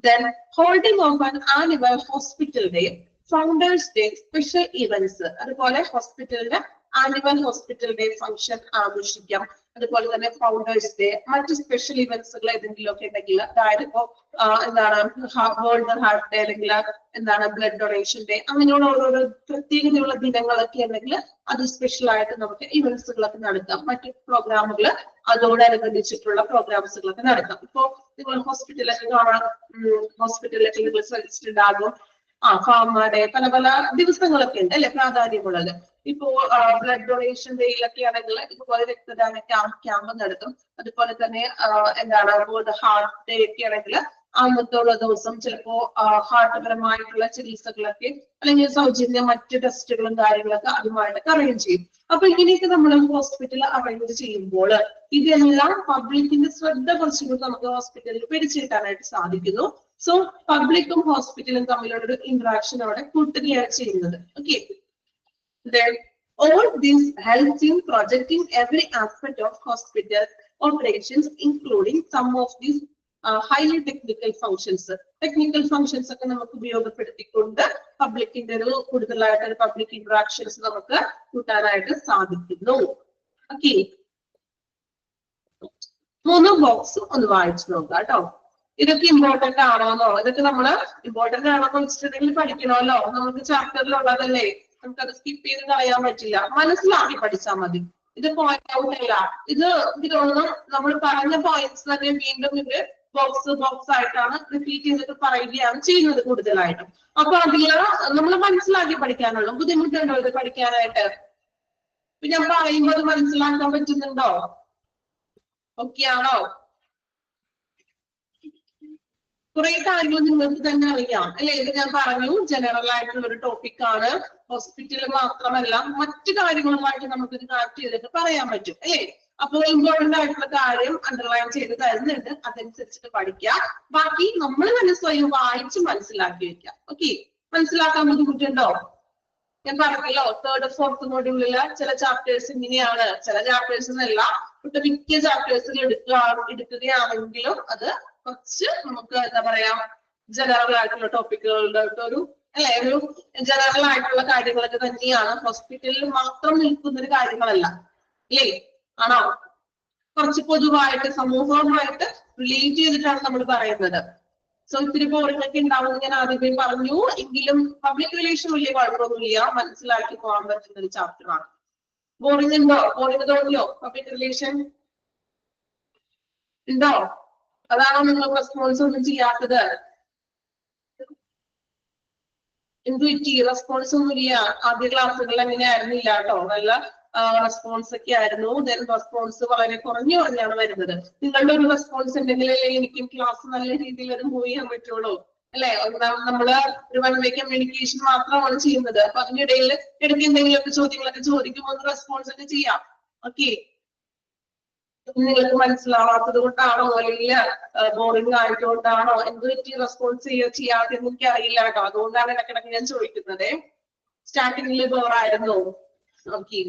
Then holding of an annual hospital day, founders day, special events, അതുപോലെ ഹോസ്പിറ്റലിന്റെ ആനുവൽ ഹോസ്പിറ്റൽ ഡേ ഫംഗ്ഷൻ ആഘോഷിക്കാം. അതുപോലെ തന്നെ ഫൗണ്ടേഴ്സ് ഡേ, മറ്റ് സ്പെഷ്യൽ ഇവന്റ്സുകൾ ഏതെങ്കിലും ഒക്കെ ഉണ്ടെങ്കിൽ, അതായത് ഇപ്പോ എന്താണ് വേൾഡ് ഹാർട്ട് ഡേ, അല്ലെങ്കിൽ എന്താണ് ബ്ലഡ് ഡൊണേഷൻ ഡേ, അങ്ങനെയുള്ള ഓരോരോ പ്രത്യേകതയുള്ള ദിനങ്ങളൊക്കെ ഉണ്ടെങ്കിൽ അത് സ്പെഷ്യൽ ആയിട്ട് നമുക്ക് ഇവന്റ്സുകളൊക്കെ നടത്താം. മറ്റ് പ്രോഗ്രാമുകൾ അതോടനുബന്ധിച്ചിട്ടുള്ള പ്രോഗ്രാംസുകളൊക്കെ നടത്താം. ഇപ്പോ നിങ്ങൾ ഹോസ്പിറ്റലൊക്കെ കാണാം, ഹോസ്പിറ്റലിലൊക്കെ നിങ്ങൾ ശ്രദ്ധിച്ചിട്ടുണ്ടാകും, ഫാർമ ഡേ, പല പല ദിവസങ്ങളൊക്കെ ഉണ്ട് അല്ലെ പ്രാധാന്യമുള്ളത്. ഇപ്പോ ബ്ലഡ് ഡൊണേഷൻ ഡേയിലൊക്കെ ആണെങ്കിൽ ഇതുപോലെ രക്തദാന ക്യാമ്പ് നടത്തും. അതുപോലെ തന്നെ എന്താണ് വേൾഡ് ഹാർട്ട് ഡേ ഒക്കെ ആണെങ്കിൽ അന്നത്തുള്ള ദിവസം ചിലപ്പോ ഹാർട്ട് പരമായിട്ടുള്ള ചികിത്സകളൊക്കെ അല്ലെങ്കിൽ സൗജന്യ മറ്റ് ടെസ്റ്റുകളും കാര്യങ്ങളൊക്കെ അതുമായിട്ടൊക്കെ അറേഞ്ച് ചെയ്യും. അപ്പൊ ഇങ്ങനെയൊക്കെ നമ്മൾ ഹോസ്പിറ്റൽ അറേഞ്ച് ചെയ്യുമ്പോൾ ഇതെല്ലാം പബ്ലിക്കിന്റെ ശ്രദ്ധ കുറച്ചുകൂടി നമുക്ക് ഹോസ്പിറ്റലിൽ പിടിച്ചിട്ടാനായിട്ട് സാധിക്കുന്നു. സോ പബ്ലിക്കും ഹോസ്പിറ്റലും തമ്മിലുള്ള ഒരു ഇന്ററാക്ഷൻ അവിടെ കൂട്ടുകയാണ് ചെയ്യുന്നത്. Okay, then all this helps in projecting every aspect of hospital operations, including some of these highly technical functions. Technical functions ഒക്കെ നമുക്ക് ഉപയോഗപ്പെടുത്തിക്കൊണ്ട് പബ്ലിക്കിന്റെ ഒരു കൂടുതലായിട്ട് പബ്ലിക് ഇന്ററാക്ഷൻസ് നമുക്ക് കൂട്ടാനായിട്ട് സാധിക്കുന്നു. ഓക്കെ, 3 ബോക്സ് ഒന്ന് വായിച്ചു നോക്കാം കേട്ടോ. ഇതൊക്കെ ഇമ്പോർട്ടന്റ് ആണോന്നോ, ഇതൊക്കെ നമ്മള് ഇമ്പോർട്ടന്റ് ആണോന്ന് വെച്ചിട്ടുണ്ടെങ്കിൽ പഠിക്കണമല്ലോ, നമുക്ക് ചാപ്റ്ററിലുള്ളതല്ലേ, നമുക്കത് സ്കിപ്പ് ചെയ്ത് കളയാൻ പറ്റില്ല, മനസ്സിലാക്കി പഠിച്ചാൽ മതി. ഇത് പോയിന്റ് ഔട്ട് അല്ല, ഇത് തോന്നുന്നു നമ്മൾ പറഞ്ഞ പോയിന്റ്സ് തന്നെ വീണ്ടും ഇത് ബോക്സ് ആയിട്ടാണ് റിപ്പീറ്റ് ചെയ്തിട്ട് പറയുകയാണ് ചെയ്യുന്നത് കൂടുതലായിട്ടും. അപ്പൊ അതില് നമ്മൾ മനസ്സിലാക്കി പഠിക്കാനുള്ളൂ. ബുദ്ധിമുട്ടുണ്ടോ ഇത് പഠിക്കാനായിട്ട്? ഇപ്പൊ ഞാൻ പറയുമ്പോൾ അത് മനസ്സിലാക്കാൻ പറ്റുന്നുണ്ടോ? ഓക്കെ ആണോ? കുറെ കാര്യങ്ങൾ നിങ്ങൾക്ക് തന്നെ അറിയാം അല്ലെ. ഇത് ഞാൻ പറഞ്ഞു ജനറൽ ആയിട്ടുള്ള ഒരു ടോപ്പിക് ആണ്. ഹോസ്പിറ്റൽ മാത്രമല്ല മറ്റു കാര്യങ്ങളുമായിട്ട് നമുക്കിത് കണക്ട് ചെയ്തിട്ട് പറയാൻ പറ്റും അല്ലെ. അപ്പോൾ ഇമ്പോർട്ടന്റ് ആയിട്ടുള്ള കാര്യം അണ്ടർലൈൻ ചെയ്ത് തരുന്നുണ്ട്, അതനുസരിച്ചിട്ട് പഠിക്കാം. ബാക്കി നമ്മൾ തന്നെ സ്വയം വായിച്ച് മനസ്സിലാക്കി വെക്കാം. ഓക്കെ, മനസ്സിലാക്കാൻ ബുദ്ധിമുട്ടുണ്ടോ? ഞാൻ പറഞ്ഞല്ലോ 3rd 4th മോഡ്യൂളില് ചില ചാപ്റ്റേഴ്സ് ഇങ്ങനെയാണ്, ചില ചാപ്റ്റേഴ്സ് എന്നല്ല മിക്ക ചാപ്റ്റേഴ്സിൽ എടുക്കുകയാണെങ്കിലും അത് കുറച്ച് നമുക്ക് എന്താ പറയാ ജനറൽ ആയിട്ടുള്ള ടോപ്പിക്കുകളുടെ ഒരു അല്ലെ, ഒരു ജനറൽ ആയിട്ടുള്ള കാര്യങ്ങളൊക്കെ തന്നെയാണ്. ഹോസ്പിറ്റലിൽ മാത്രം നിൽക്കുന്ന ഒരു കാര്യങ്ങളല്ല അല്ലേ, ആണോ? കുറച്ച് പൊതുവായിട്ട് സമൂഹവുമായിട്ട് റിലേറ്റ് ചെയ്തിട്ടാണ് നമ്മൾ പറയുന്നത്. സോ ഇത്തിരി ബോറിംഗൊക്കെ ഉണ്ടാവുമെന്ന് ഞാൻ ആദ്യമേ പറഞ്ഞു. എങ്കിലും പബ്ലിക് റിലേഷൻ വലിയ കുഴപ്പമൊന്നുമില്ല, മനസ്സിലാക്കി പോകാൻ പറ്റുന്ന ഒരു ചാപ്റ്റർ ആണ്. ബോറിംഗ് ഉണ്ടോ? ബോറിംഗ് തോന്നിയോ? പബ്ലിക് റിലേഷൻ ഉണ്ടോ? അതാണോ നിങ്ങൾ റെസ്പോൺസ് ഒന്നും ചെയ്യാത്തത്? എന്ത് പറ്റി? റെസ്പോൺസ് ഒന്നും ഇല്ല. ആദ്യ ക്ലാസ്സുകൾ അങ്ങനെ ആയിരുന്നില്ല കേട്ടോ, നല്ല റെസ്പോൺസ് ഒക്കെ ആയിരുന്നു. ദെൻ റെസ്പോൺസ് വളരെ കുറഞ്ഞാണ് വരുന്നത്. നിങ്ങളുടെ ഒരു റെസ്പോൺസ് ഉണ്ടെങ്കിലല്ലേ എനിക്കും ക്ലാസ് നല്ല രീതിയിൽ അത് മൂവ് ചെയ്യാൻ പറ്റുള്ളൂ അല്ലെ. നമ്മള് ഒരു വൺ വേ കമ്മ്യൂണിക്കേഷൻ മാത്രമാണ് ചെയ്യുന്നത്. അപ്പൊ അതിനിടയിൽ ഇടയ്ക്ക് എന്തെങ്കിലുമൊക്കെ ചോദ്യങ്ങളൊക്കെ ചോദിക്കുമ്പോൾ റെസ്പോൺസ് ഒക്കെ ചെയ്യാം. ഓക്കെ, നിങ്ങൾക്ക് മനസ്സിലാവാത്തത് കൊണ്ടാണോ അല്ലെങ്കിൽ ബോറിംഗ് ആയതുകൊണ്ടാണോ എന്ത് പറ്റി റെസ്പോൺസ് ചെയ്യാതെ എനിക്ക് അറിയില്ല കേട്ടോ. അതുകൊണ്ടാണ് ഇടയ്ക്കിടയ്ക്ക് ഞാൻ ചോദിക്കുന്നത്. സ്റ്റാർട്ടിങ്ങിൽ ബോറായിരുന്നു, ഓക്കെ,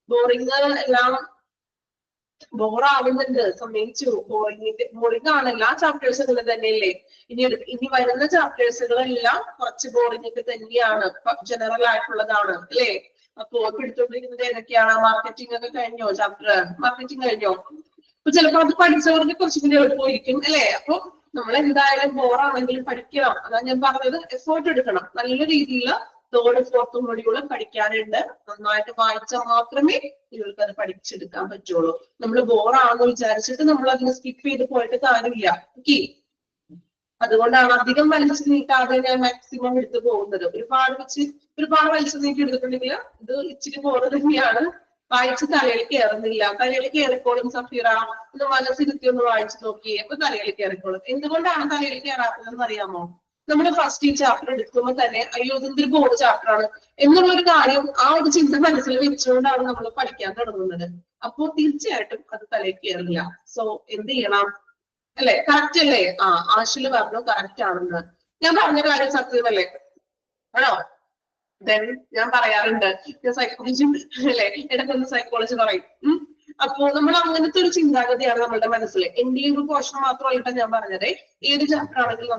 ബോറിംഗ് എല്ലാം ബോറാവുന്നുണ്ട്, സമ്മതിച്ചു. ബോറിംഗ് ആണ് എല്ലാ ചാപ്റ്റേഴ്സുകളും തന്നെയല്ലേ. ഇനി വരുന്ന ചാപ്റ്റേഴ്സുകളെല്ലാം കുറച്ച് ബോറിംഗ് ഒക്കെ തന്നെയാണ്, ജനറൽ ആയിട്ടുള്ളതാണ് അല്ലേ. അപ്പൊ എടുത്തോണ്ടിരിക്കുന്നത് ഏതൊക്കെയാണ്? മാർക്കറ്റിംഗ് ഒക്കെ കഴിഞ്ഞോ? ചാപ്റ്റർ മാർക്കറ്റിംഗ് കഴിഞ്ഞോ? അപ്പൊ ചിലപ്പോ അത് പഠിച്ചവർക്ക് കുറച്ചും കൂടി എളുപ്പമായിരിക്കും അല്ലെ. അപ്പൊ നമ്മൾ എന്തായാലും ബോറാണെങ്കിലും പഠിക്കണം. അതാ ഞാൻ പറഞ്ഞത്, എഫേർട്ട് എടുക്കണം. നല്ല രീതിയിൽ തേർഡ് ഫോർത്ത് മൊഡ്യൂള് പഠിക്കാനുണ്ട്. നന്നായിട്ട് വായിച്ചാൽ മാത്രമേ നിങ്ങൾക്ക് അത് പഠിച്ചെടുക്കാൻ പറ്റുള്ളൂ. നമ്മൾ ബോറാണെന്ന് വിചാരിച്ചിട്ട് നമ്മൾ അതിന് സ്കിപ്പ് ചെയ്ത് പോയിട്ട് കാര്യമില്ല. ഓക്കെ, അതുകൊണ്ടാണ് അധികം വലിച്ചു നീട്ടാതെ ഞാൻ മാക്സിമം എടുത്തു പോകുന്നത്. ഒരുപാട് വലിച്ചു നീട്ടി എടുത്തിട്ടുണ്ടെങ്കിൽ ഇത് ഇച്ചിരി ബോറ് തന്നെയാണ്. വായിച്ച് തലയിൽ കയറുന്നില്ല. തലയിൽ കയറിക്കോളും സഫീറ, ഒന്ന് മനസ്സിരുത്തി ഒന്ന് വായിച്ചു നോക്കിയേ, അപ്പൊ തലയിൽ കയറിക്കോളും. എന്തുകൊണ്ടാണ് തലയിൽ കയറാത്തതെന്ന് അറിയാമോ? നമ്മൾ ഫസ്റ്റ് ഈ ചാപ്റ്റർ എടുക്കുമ്പോൾ തന്നെ അയ്യോ ഇതൊരു ബോർഡ് ചാപ്റ്റർ ആണ് എന്നുള്ളൊരു കാര്യം, ആ ഒരു ചിന്ത മനസ്സിൽ വെച്ചുകൊണ്ടാണ് നമ്മൾ പഠിക്കാൻ തുടങ്ങുന്നത്. അപ്പോൾ തീർച്ചയായിട്ടും അത് തലയിൽ കയറില്ല. സോ എന്ത് ചെയ്യണം അല്ലെ? കറക്റ്റ് അല്ലേ? ആശില് പറഞ്ഞു കറക്റ്റ് ആണെന്ന്. ഞാൻ പറഞ്ഞ കാര്യം സത്യമല്ലേ? ആണോ? ദെൻ ഞാൻ പറയാറുണ്ട്, ഞാൻ സൈക്കോളജി അല്ലെ, ഇടയ്ക്കൊന്ന് സൈക്കോളജി പറയും. അപ്പോ നമ്മൾ അങ്ങനത്തെ ഒരു ചിന്താഗതിയാണ് നമ്മളുടെ മനസ്സിൽ. എന്റെ ഒരു പോർഷൻ മാത്രമായിട്ടാണ് ഞാൻ പറഞ്ഞത്. ഏത് ചാപ്റ്റർ ആണെങ്കിലും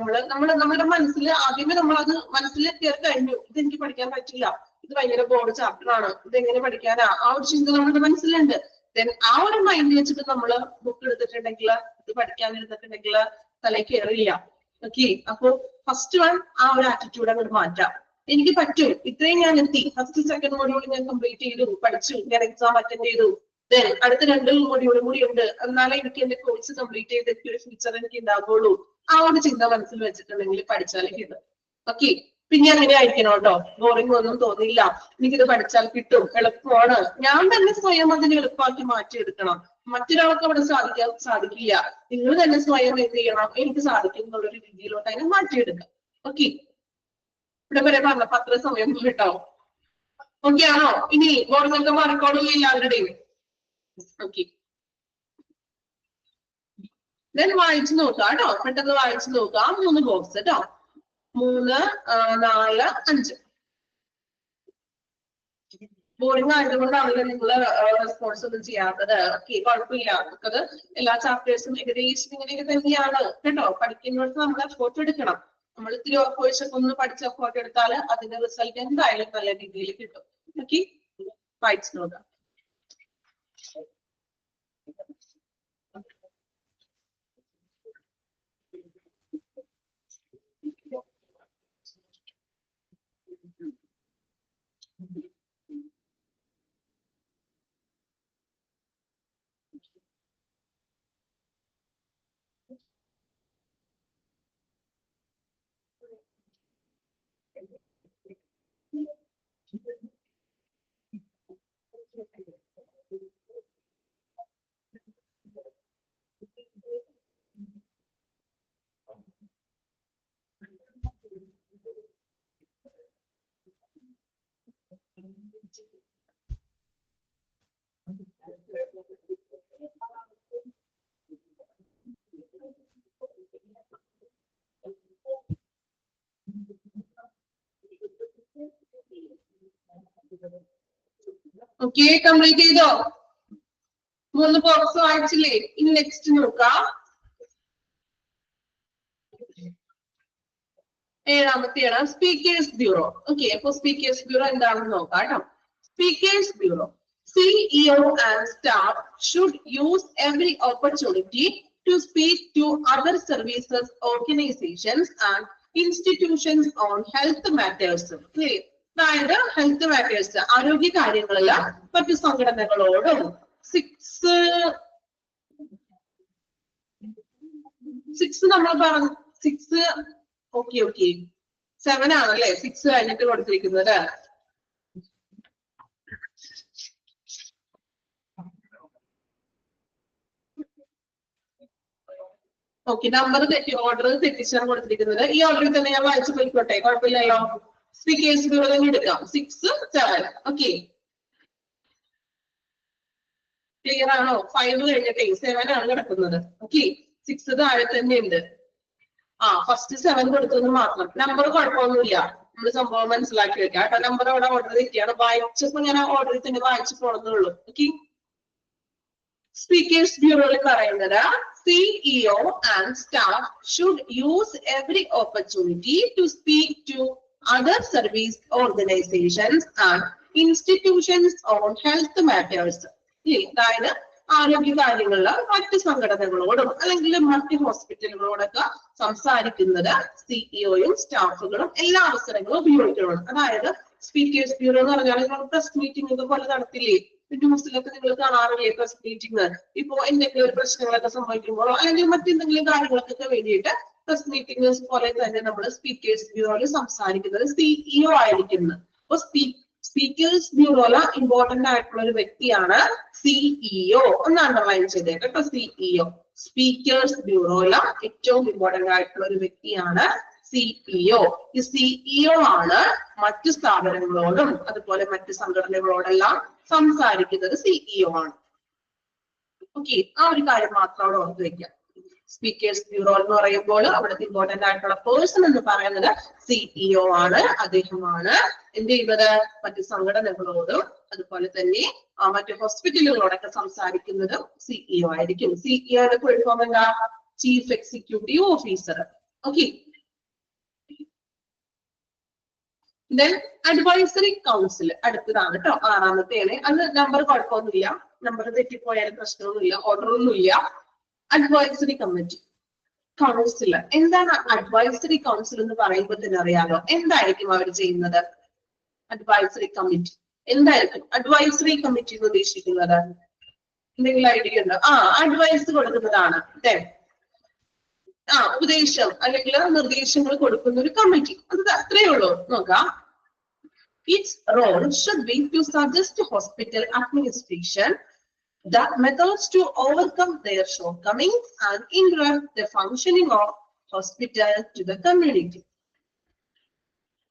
നമ്മുടെ മനസ്സിൽ ആദ്യമേ നമ്മൾ അത് മനസ്സിൽ കയറി കഴിഞ്ഞു, ഇതെനിക്ക് പഠിക്കാൻ പറ്റില്ല, ഇത് ഭയങ്കര ബോർഡ് ചാപ്റ്റർ ആണ്, ഇതെങ്ങനെ പഠിക്കാനാ, ആ ഒരു ചിന്ത നമ്മുടെ മനസ്സിലുണ്ട്. ദെൻ ആ ഒരു മൈൻഡ് വെച്ചിട്ട് നമ്മൾ ബുക്ക് എടുത്തിട്ടുണ്ടെങ്കിൽ, ഇത് പഠിക്കാൻ എടുത്തിട്ടുണ്ടെങ്കിൽ തലയിൽ കയറില്ല. ഓക്കെ, അപ്പൊ ഫസ്റ്റ് വൺ ആ ഒരു ആറ്റിറ്റ്യൂഡ് അങ്ങോട്ട് മാറ്റാം. എനിക്ക് പറ്റും, ഇത്രയും ഞാൻ എത്തി, ഫസ്റ്റ് സെക്കൻഡ് മൊഡ്യൂൾ ഞാൻ കംപ്ലീറ്റ് ചെയ്തു, പഠിച്ചു, ഞാൻ എക്സാം അറ്റൻഡ് ചെയ്തു, ദെൻ അടുത്ത 2 മൊഡ്യൂളും കൂടി ഉണ്ട്, എന്നാലേ എനിക്ക് എന്റെ കോഴ്സ് കംപ്ലീറ്റ് ചെയ്ത് എനിക്ക് ഒരു ഫ്യൂച്ചർ എനിക്ക് ഉണ്ടാകുള്ളൂ. ആ ഒരു ചിന്ത മനസ്സിൽ വെച്ചിട്ടുണ്ടെങ്കിൽ പഠിച്ചാലേ കിട്ടും. ഓക്കെ, പിന്നെ അങ്ങനെ ആയിരിക്കണം കേട്ടോ. ബോറിംഗ് ഒന്നും തോന്നില്ല, എനിക്കിത് പഠിച്ചാൽ കിട്ടും, എളുപ്പമാണ്. ഞാൻ തന്നെ സ്വയം അതിന് എളുപ്പമാക്കി മാറ്റിയെടുക്കണം. മറ്റൊരാൾക്ക് അവിടെ സാധിക്കില്ല. നിങ്ങൾ തന്നെ സ്വയം എന്ത് ചെയ്യണം, എനിക്ക് സാധിക്കും എന്നുള്ളൊരു രീതിയിലോട്ട് അതിനെ മാറ്റിയെടുക്കാം. ഓക്കെ, ഇവിടെ വരെ പറഞ്ഞപ്പോ അത്ര സമയം കേട്ടോ. ഓക്കെ ആണോ? ഇനി ബോർഡൊക്കെ മാറിക്കോളില്ല എല്ലാവരുടെയും. ഓക്കെ, ദെൻ വായിച്ചു നോക്കാം കേട്ടോ, പെട്ടെന്ന് വായിച്ചു നോക്കാം. 3 ബോക്സ് കേട്ടോ, 3, 4, 5. ബോറിംഗ് ആയതുകൊണ്ടാണല്ലോ നിങ്ങൾ റെസ്പോൺസ് ഒന്നും ചെയ്യാത്തത്. ഓക്കെ, കുഴപ്പമില്ല, നമുക്കത് എല്ലാ ചാപ്റ്റേഴ്സും ഏകദേശം ഇങ്ങനെയൊക്കെ തന്നെയാണ് കേട്ടോ. പഠിക്കുന്നവർക്ക് നമ്മൾ എഫോർട്ട് എടുക്കണം. നമ്മൾ ഇത്തിരി ഉറപ്പൊഴിച്ചൊക്കെ ഒന്ന് പഠിച്ച് എഫോർട്ട് എടുത്താൽ അതിന്റെ റിസൾട്ട് എന്തായാലും നല്ല രീതിയിൽ കിട്ടും. ഓക്കെ, വായിച്ചു നോക്കാം. ഓക്കെ, കംപ്ലീറ്റ് ചെയ്തോ? 3 ബോക്സ് വായിച്ചില്ലേ? ഇനി നെക്സ്റ്റ് നോക്കാം. 7ാമത്തെയാണ് സ്പീക്കേഴ്സ് ബ്യൂറോ. ഓക്കെ, അപ്പൊ സ്പീക്കേഴ്സ് ബ്യൂറോ എന്താണെന്ന് നോക്കാം കേട്ടോ. Speakers bureau, CEO and staff should use every opportunity to speak to other services, organizations and institutions on health matters. അതായത് ഹെൽത്ത് മാറ്റേഴ്സ്, ആരോഗ്യ കാര്യങ്ങളില് മറ്റു സംഘടനകളോടും. 6 നമ്മൾ പറഞ്ഞു. 6 ഓക്കെ 7 ആണല്ലേ 6 കഴിഞ്ഞിട്ട് കൊടുത്തിരിക്കുന്നത്. ഓക്കെ, നമ്പർ തെറ്റി, ഓർഡർ തെറ്റിച്ചാണ് കൊടുത്തിരിക്കുന്നത്. ഈ ഓർഡറിൽ തന്നെ ഞാൻ വായിച്ചു പോയിക്കോട്ടെ, കുഴപ്പമില്ലല്ലോ. സ്പീക്കേഴ്സ് ബ്യൂറോ തന്നെ എടുക്കാം. 6, 7. ഓക്കെ, ക്ലിയർ ആണോ? 5 കഴിഞ്ഞിട്ടേ 7 ആണ് കിടക്കുന്നത്. ഓക്കെ, 6 താഴെ തന്നെ ഉണ്ട്. ഫസ്റ്റ് 7 കൊടുത്തെന്ന് മാത്രം. നമ്പർ കുഴപ്പമൊന്നുമില്ല. നമ്മൾ സംഭവം മനസ്സിലാക്കി വെക്കാം കേട്ടോ. നമ്പർ അവിടെ ഓർഡർ തെറ്റിയാണ്, വായിച്ചപ്പോ ഞാൻ ഓർഡറിൽ തന്നെ വായിച്ചു പോണെന്നുള്ളൂ. ഓക്കെ, സ്പീക്കേഴ്സ് ബ്യൂറോയിൽ പറയുന്നത് CEO and staff should use every opportunity to speak to other service organizations and institutions on health matters. അതായത് ആരോഗ്യ കാര്യങ്ങളില് മറ്റ് സംഘടനകളോടും അല്ലെങ്കിൽ മറ്റ് ഹോസ്പിറ്റലുകളോടൊക്കെ സംസാരിക്കുന്നത് സിഇഒയും സ്റ്റാഫുകളും എല്ലാ അവസരങ്ങളും ഉപയോഗിക്കണം. അതായത് സ്പീക്കേഴ്സ് ബ്യൂറോ എന്ന് പറഞ്ഞാൽ പ്രസ് മീറ്റിംഗ് ഒക്കെ പോലെ നടത്തില്ലേ, ന്യൂസിലൊക്കെ നിങ്ങൾ കാണാറില്ലേ പ്രസ് മീറ്റിംഗ്. ഇപ്പോ എന്തെങ്കിലും ഒരു പ്രശ്നങ്ങളൊക്കെ സംഭവിക്കുമ്പോഴോ അല്ലെങ്കിൽ മറ്റെന്തെങ്കിലും കാര്യങ്ങൾക്കൊക്കെ വേണ്ടിയിട്ട് പ്രസ് മീറ്റിംഗ് പോലെ തന്നെ നമ്മൾ സ്പീക്കേഴ്സ് ബ്യൂറോയിൽ സംസാരിക്കുന്നത് സിഇഒ ആയിരിക്കുന്നത്. അപ്പൊ സ്പീക്കേഴ്സ് ബ്യൂറോയില് ഇമ്പോർട്ടന്റ് ആയിട്ടുള്ള ഒരു വ്യക്തിയാണ് സിഇഒ. ഒന്ന് അണ്ടർലൈൻ ചെയ്തേക്ക് കേട്ടോ, സിഇഒ. സ്പീക്കേഴ്സ് ബ്യൂറോയില് ഏറ്റവും ഇമ്പോർട്ടന്റ് ആയിട്ടുള്ള ഒരു വ്യക്തിയാണ് സിഇഒ. ഈ സിഇഒ ആണ് മറ്റു സ്ഥാപനങ്ങളോടും അതുപോലെ മറ്റു സംഘടനകളോടെല്ലാം സംസാരിക്കുന്നത് സിഇഒ ആണ്. ഓക്കെ, ആ ഒരു കാര്യം മാത്രം അവിടെ ഓർത്ത് വെക്കാം. സ്പീക്കേഴ്സ് ബ്യൂറോ എന്ന് പറയുമ്പോൾ അവിടുത്തെ ഇമ്പോർട്ടന്റ് ആയിട്ടുള്ള പേഴ്സൺ എന്ന് പറയുന്നത് സിഇഒ ആണ്. അദ്ദേഹമാണ് എന്ത് ചെയ്യുന്നത്, മറ്റു സംഘടനകളോടും അതുപോലെ തന്നെ മറ്റു ഹോസ്പിറ്റലുകളോടൊക്കെ സംസാരിക്കുന്നത് സിഇഒ ആയിരിക്കും. സിഇഒയുടെ ഫുൾ ഫോം എന്താ? Chief executive officer. Okay, then advisory council അടുത്തതാണ് കേട്ടോ, ആറാമത്തെയാണ്. അത് നമ്പർ കുഴപ്പമൊന്നുമില്ല, നമ്പർ തെറ്റിപ്പോയാലും പ്രശ്നമൊന്നുമില്ല, ഓർഡർ ഒന്നുമില്ല. അഡ്വൈസറി കമ്മിറ്റി കൗൺസിൽ എന്താണ്? അഡ്വൈസറി കൗൺസിൽ എന്ന് പറയുമ്പോൾ തന്നെ അറിയാലോ എന്തായിരിക്കും അവർ ചെയ്യുന്നത്. അഡ്വൈസറി കമ്മിറ്റി എന്തായിരിക്കും അഡ്വൈസറി കമ്മിറ്റി എന്ന് ഉദ്ദേശിക്കുന്നത്? എന്തെങ്കിലും ഐഡിയ ഉണ്ടോ? അഡ്വൈസ് കൊടുക്കുന്നതാണ്. ഉപദേശം അല്ലെങ്കിൽ നിർദ്ദേശങ്ങൾ കൊടുക്കുന്ന ഒരു കമ്മിറ്റി. അത് അത്രയേ ഉള്ളൂ. നോക്കാം. Its role should be to suggest to hospital administration the methods to overcome their shortcomings and interrupt the functioning of hospital to the community.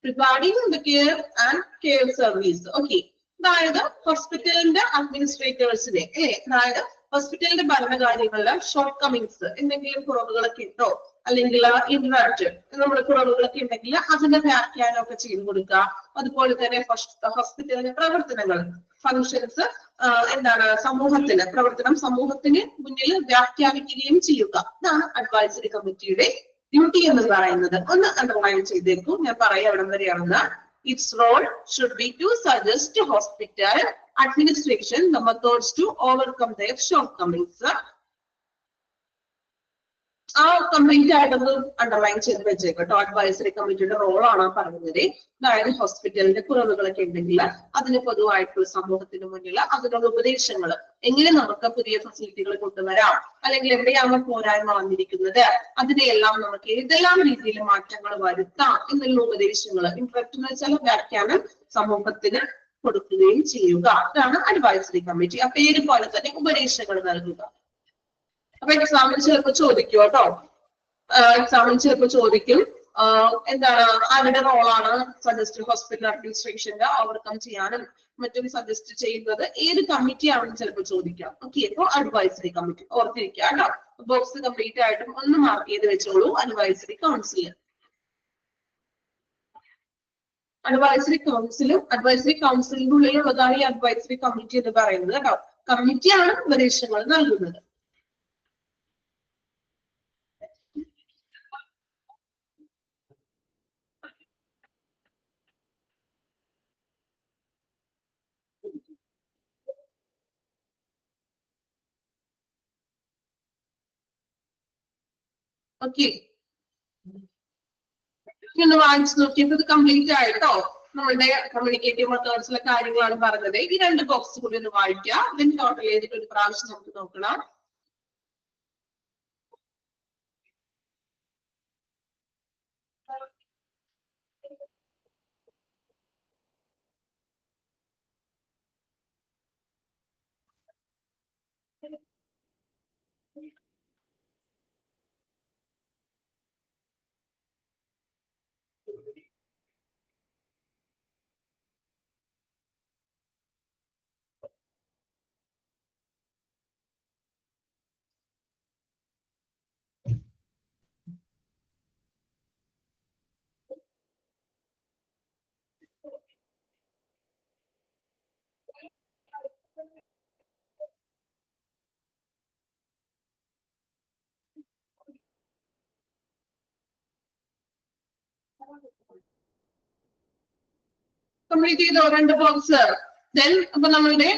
Regarding the care and care service. Okay. അതായത് ഹോസ്പിറ്റലിന്റെ അഡ്മിനിസ്ട്രേറ്റേഴ്സിനെ അതായത് ഹോസ്പിറ്റലിന്റെ ഭരണകാര്യങ്ങളിലെ short Cummings എന്തെങ്കിലും കുറവുകളൊക്കെ ഉണ്ടോ അല്ലെങ്കിൽ interact നമ്മുടെ കുറവുകളൊക്കെ ഉണ്ടെങ്കിൽ അതിന്റെ വ്യാഖ്യാനം ഒക്കെ ചെയ്തു കൊടുക്കുക. അതുപോലെ തന്നെ ഹോസ്പിറ്റലിന്റെ പ്രവർത്തനങ്ങൾ ഫങ്ഷൻസ് എന്താണ് സമൂഹത്തിന് മുന്നിൽ വ്യാഖ്യാനിക്കുകയും ചെയ്യുക. ഇതാണ് അഡ്വൈസറി കമ്മിറ്റിയുടെ ഡ്യൂട്ടി എന്ന് പറയുന്നത്. ഒന്ന് അണ്ടർലൈൻ ചെയ്തേക്കൂ, ഞാൻ പറയാം എവിടം വരെയാണെന്ന്. Its role should be to suggest to hospital administration the methods to overcome their shortcomings. Complete ആയിട്ടൊന്ന് അണ്ടർലൈൻ ചെയ്ത് വെച്ചേക്കട്ടോ. അഡ്വൈസറി കമ്മിറ്റിയുടെ റോളാണ് പറയുന്നത്. അതായത് ഹോസ്പിറ്റലിന്റെ കുറവുകളൊക്കെ ഉണ്ടെങ്കിൽ അതിന് പൊതുവായിട്ടുള്ള സമൂഹത്തിന് മുന്നിൽ അതിനുള്ള ഉപദേശങ്ങൾ, എങ്ങനെ നമുക്ക് പുതിയ ഫെസിലിറ്റികൾ കൊണ്ടുവരാം അല്ലെങ്കിൽ എവിടെയാണ് പോരായ്മ വന്നിരിക്കുന്നത്, അതിനെയെല്ലാം നമുക്ക് ഏതെല്ലാം രീതിയിൽ മാറ്റങ്ങൾ വരുത്താം എന്നുള്ള ഉപദേശങ്ങൾ, ഇൻട്രക്ട് എന്ന് വെച്ചാൽ വ്യാഖ്യാനം സമൂഹത്തിന് കൊടുക്കുകയും ചെയ്യുക. അതാണ് അഡ്വൈസറി കമ്മിറ്റി. ആ പേര് പോലെ തന്നെ ഉപദേശങ്ങൾ നൽകുക. അപ്പൊ എക്സാമിന് ചിലപ്പോൾ ചോദിക്കും കേട്ടോ, എക്സാമിന് ചിലപ്പോൾ ചോദിക്കും എന്താണ് ആരുടെ റോളാണ് സജസ്റ്റ് ഹോസ്പിറ്റൽ അഡ്മിനിസ്ട്രേഷന്റെ ഓവർകം ചെയ്യാനും മറ്റും സജസ്റ്റ് ചെയ്യുന്നത് ഏത് കമ്മിറ്റിയാണെന്ന് ചിലപ്പോൾ ചോദിക്കാം. ഓക്കെ, അപ്പൊ അഡ്വൈസറി കമ്മിറ്റി ഓർത്തിരിക്കുക കേട്ടോ. ബോക്സ് കംപ്ലീറ്റ് ആയിട്ടും ഒന്ന് മാർക്ക് ചെയ്ത് വെച്ചോളൂ. അഡ്വൈസറി കൗൺസിലിന്റെ ഉള്ളിലുള്ളതാണ് ഈ അഡ്വൈസറി കമ്മിറ്റി എന്ന് പറയുന്നത് കേട്ടോ. കമ്മിറ്റിയാണ് ഉപദേശങ്ങൾ നൽകുന്നത്. ഓക്കെ, ഒന്ന് വായിച്ചു നോക്കിയപ്പോ ഇത് കംപ്ലീറ്റ് ആയിട്ടോ. നമ്മളുടെ കമ്മ്യൂണിക്കേറ്റീവ് മെത്തേഡ്സിലെ കാര്യങ്ങളാണ് പറഞ്ഞത്. ഈ രണ്ട് ബോക്സ് കൂടി ഒന്ന് വായിക്കാം. ഇതിന് ടോട്ടൽ ചെയ്തിട്ട് ഒരു പ്രാവശ്യം നമുക്ക് നോക്കണം. കംപ്ലീറ്റ് ചെയ്തോ രണ്ട് ബോക്സ്? ദെൻ അപ്പൊ നമ്മളുടെ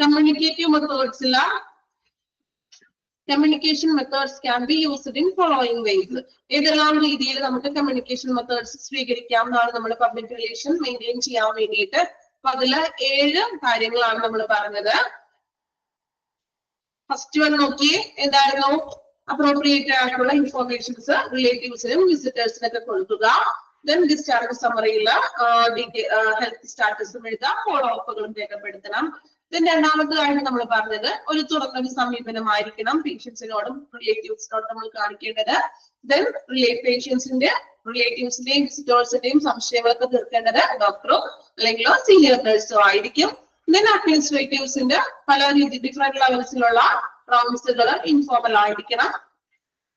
കമ്മ്യൂണിക്കേറ്റീവ് മെത്തേഡ്സില communication methods can be used in following ways. ഏതെല്ലാം രീതിയിൽ നമുക്ക് കമ്മ്യൂണിക്കേഷൻ മെത്തേഡ്സ് സ്വീകരിക്കാം എന്നാണ് നമ്മൾ പബ്ലിക് റിലേഷൻ മെയിൻറ്റെയിൻ ചെയ്യാൻ വേണ്ടിയിട്ട്. അപ്പൊ അതില് 7 കാര്യങ്ങളാണ് നമ്മൾ പറഞ്ഞത്. ഫസ്റ്റ് വൺ നോക്കിയേ, എന്തായിരുന്നു? അപ്രോപ്രിയേറ്റ് ആയിട്ടുള്ള ഇൻഫോർമേഷൻസ് റിലേറ്റീവ്സിനും വിസിറ്റേഴ്സിനൊക്കെ കൊടുക്കുക. ദെൻ ഡിസ്ചാർജ് സമ്മറിയില് ഹെൽത്ത് സ്റ്റാറ്റസും എഴുതാം, ഫോളോ അപ്പുകളും രേഖപ്പെടുത്തണം. ദെൻ രണ്ടാമത്തെ കാര്യം നമ്മൾ പറഞ്ഞത് ഒരു തുറന്നൊരു സമീപനമായിരിക്കണം പേഷ്യൻസിനോടും റിലേറ്റീവ്സിനോടും നമ്മൾ കാണിക്കേണ്ടത്. ദെൻ റിലേറ്റീവ്സിന്റെയും വിസിറ്റേഴ്സിന്റെയും സംശയങ്ങളൊക്കെ തീർക്കേണ്ടത് ഡോക്ടറോ അല്ലെങ്കിൽ സീനിയർ നഴ്സോ ആയിരിക്കും. ദെൻ അഡ്മിനിസ്ട്രേറ്റീവ്സിന്റെ പല ഡിഫറെന്റ് ലെവൽസിലുള്ള റൗണ്ട്സുകൾ ഇൻഫോർമൽ ആയിരിക്കണം.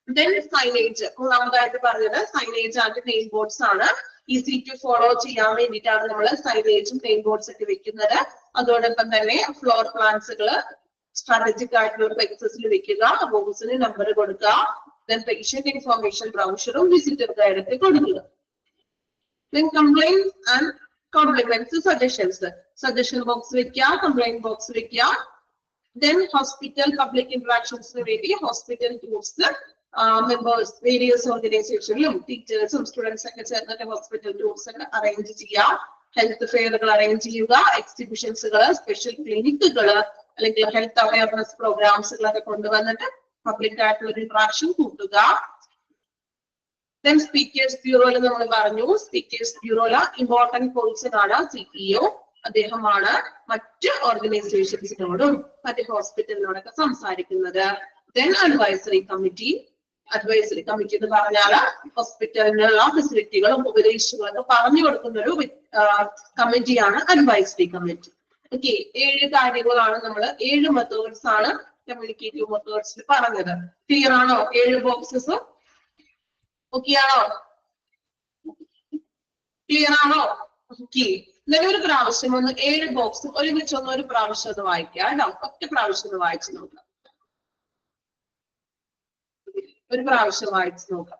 ദെൻ സൈനേജ്, മൂന്നാമതായിട്ട് പറഞ്ഞത് സൈനേജ് ആൻഡ് നെയിം ബോർഡ്സ് ആണ്. ഈസി ടു ഫോളോ ചെയ്യാൻ വേണ്ടിയിട്ടാണ് നമ്മൾ സൈനേജും നെയിം ബോർഡ്സ് ഒക്കെ വെക്കുന്നത്. അതോടൊപ്പം തന്നെ ഫ്ലോർ പ്ലാൻസുകൾ സ്ട്രാറ്റജിക് ആയിട്ടുള്ള പ്ലേസസിൽ വെക്കുക, റൂംസിന് നമ്പർ കൊടുക്കുക. ദെൻ പേഷ്യന്റ് ഇൻഫോർമേഷൻ ബ്രൗഷറും വിസിറ്റർ ഗൈഡൊക്കെ കൊടുക്കുക. Then complaint and compliments suggestions, suggestion box വെക്കുക, കംപ്ലൈന്റ് ബോക്സ് വെക്കുക. ദെൻ ഹോസ്പിറ്റൽ പബ്ലിക് ഇന്ററാക്ഷൻസിന് വേണ്ടി ഹോസ്പിറ്റൽ ടൂർസ് മെമ്പേഴ്സ് വേരിയസ് ഓർഗനൈസേഷനിലും ടീച്ചേഴ്സും സ്റ്റുഡൻസ് ഒക്കെ ചേർന്നിട്ട് ഹോസ്പിറ്റൽ ടൂർസ് ഒക്കെ അറേഞ്ച് ചെയ്യാം. ഹെൽത്ത് ഫെയറുകൾ അറേഞ്ച് ചെയ്യുക, എക്സിബിഷൻസുകൾ, സ്പെഷ്യൽ ക്ലിനിക്കുകൾ അല്ലെങ്കിൽ ഹെൽത്ത് അവയർനെസ് പ്രോഗ്രാംസുകളൊക്കെ കൊണ്ടുവന്നിട്ട് പബ്ലിക് ആയിട്ടുള്ള ഒരു ഇന്ററാക്ഷൻ കൂട്ടുക. ദെൻ സ്പീക്കേഴ്സ് ബ്യൂറോയിൽ നമ്മൾ പറഞ്ഞു, സ്പീക്കേഴ്സ് ബ്യൂറോയിലെ ഇമ്പോർട്ടന്റ് പേഴ്സൺ ആണ് സിഇഒ. അദ്ദേഹമാണ് മറ്റ് ഓർഗനൈസേഷൻസിനോടും മറ്റ് ഹോസ്പിറ്റലിനോടൊക്കെ സംസാരിക്കുന്നത്. ദെൻ അഡ്വൈസറി കമ്മിറ്റി എന്ന് പറഞ്ഞാൽ ഹോസ്പിറ്റലിനുള്ള ഫെസിലിറ്റികളും ഉപദേശങ്ങളൊക്കെ പറഞ്ഞു കൊടുക്കുന്ന ഒരു കമ്മിറ്റിയാണ് അഡ്വൈസറി കമ്മിറ്റി. ഓക്കെ, 7 കാര്യങ്ങളാണ് നമ്മൾ 7 മെത്തേഡ്സ് ആണ് കമ്മ്യൂണിക്കേറ്റീവ് മെത്തേഡ്സിൽ പറഞ്ഞത്. ക്ലിയർ ആണോ? 7 ബോക്സസ് ഓക്കെ ആണോ? ക്ലിയർ ആണോ? ഓക്കെ, ഒരു പ്രാവശ്യം ഒന്ന് 7 ബോക്സും ഒരുമിച്ച് ഒരു പ്രാവശ്യം ഒന്ന് വായിക്കാം കേട്ടോ. ഒറ്റ പ്രാവശ്യം ഒന്ന് വായിച്ചു നോക്കാം. ഒരു പ്രാവശ്യം വായിച്ചു നോക്കാം.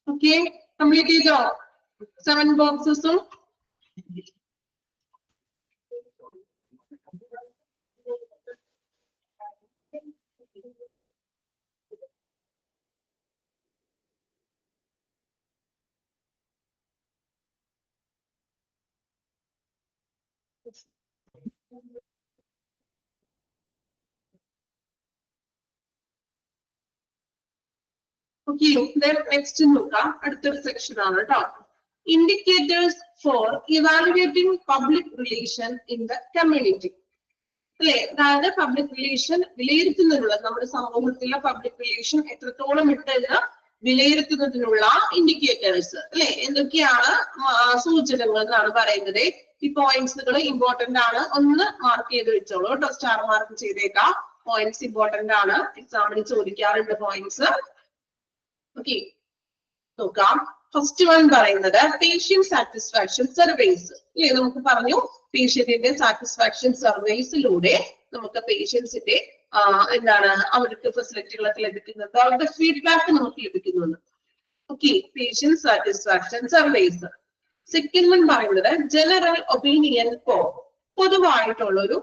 ഓക്കെ, കംപ്ലീറ്റ് ചെയ്തോ 7 ബോക്സസും? ഓക്കെ, നെക്സ്റ്റ് നോക്കാം. അടുത്തൊരു സെക്ഷൻ ആണ് കേട്ടോ. Indicators for evaluating public relation in the community. അല്ലെ, അതായത് പബ്ലിക് റിലേഷൻ വിലയിരുത്തുന്നതിനുള്ള, നമ്മുടെ സമൂഹത്തിലെ പബ്ലിക് റിലേഷൻ എത്രത്തോളം ഉണ്ട് എന്ന് വിലയിരുത്തുന്നതിനുള്ള ഇൻഡിക്കേറ്റേഴ്സ് അല്ലെ, എന്തൊക്കെയാണ് സൂചനകൾ എന്നാണ് പറയുന്നത്. ഈ പോയിന്റ്സുകൾ ഇമ്പോർട്ടന്റ് ആണ്, ഒന്ന് മാർക്ക് ചെയ്ത് വെച്ചോളൂ കേട്ടോ, സ്റ്റാർ മാർക്ക് ചെയ്തേക്കാം. പോയിന്റ്സ് ഇമ്പോർട്ടന്റ് ആണ്, എക്സാമിന് ചോദിക്കാറുണ്ട് പോയിന്റ്സ്. ഓക്കെ, നോക്കാം. ഫസ്റ്റ് വൺ പറയുന്നത് പേഷ്യന്റ് സാറ്റിസ്ഫാക്ഷൻ സർവേസ് അല്ലെ. നമുക്ക് പറഞ്ഞു പേഷ്യന്റിന്റെ സാറ്റിസ്ഫാക്ഷൻ സർവേസിലൂടെ നമുക്ക് പേഷ്യൻസിന്റെ എന്താണ് അവർക്ക് ഫെസിലിറ്റികളൊക്കെ ലഭിക്കുന്നത്, അവരുടെ ഫീഡ്ബാക്ക് നമുക്ക് ലഭിക്കുന്നുണ്ട്. Okay, patient satisfaction surveys. Second one പറയുന്നത് ജനറൽ ഒപ്പീനിയൻ പോൾ, പൊതുവായിട്ടുള്ളൊരു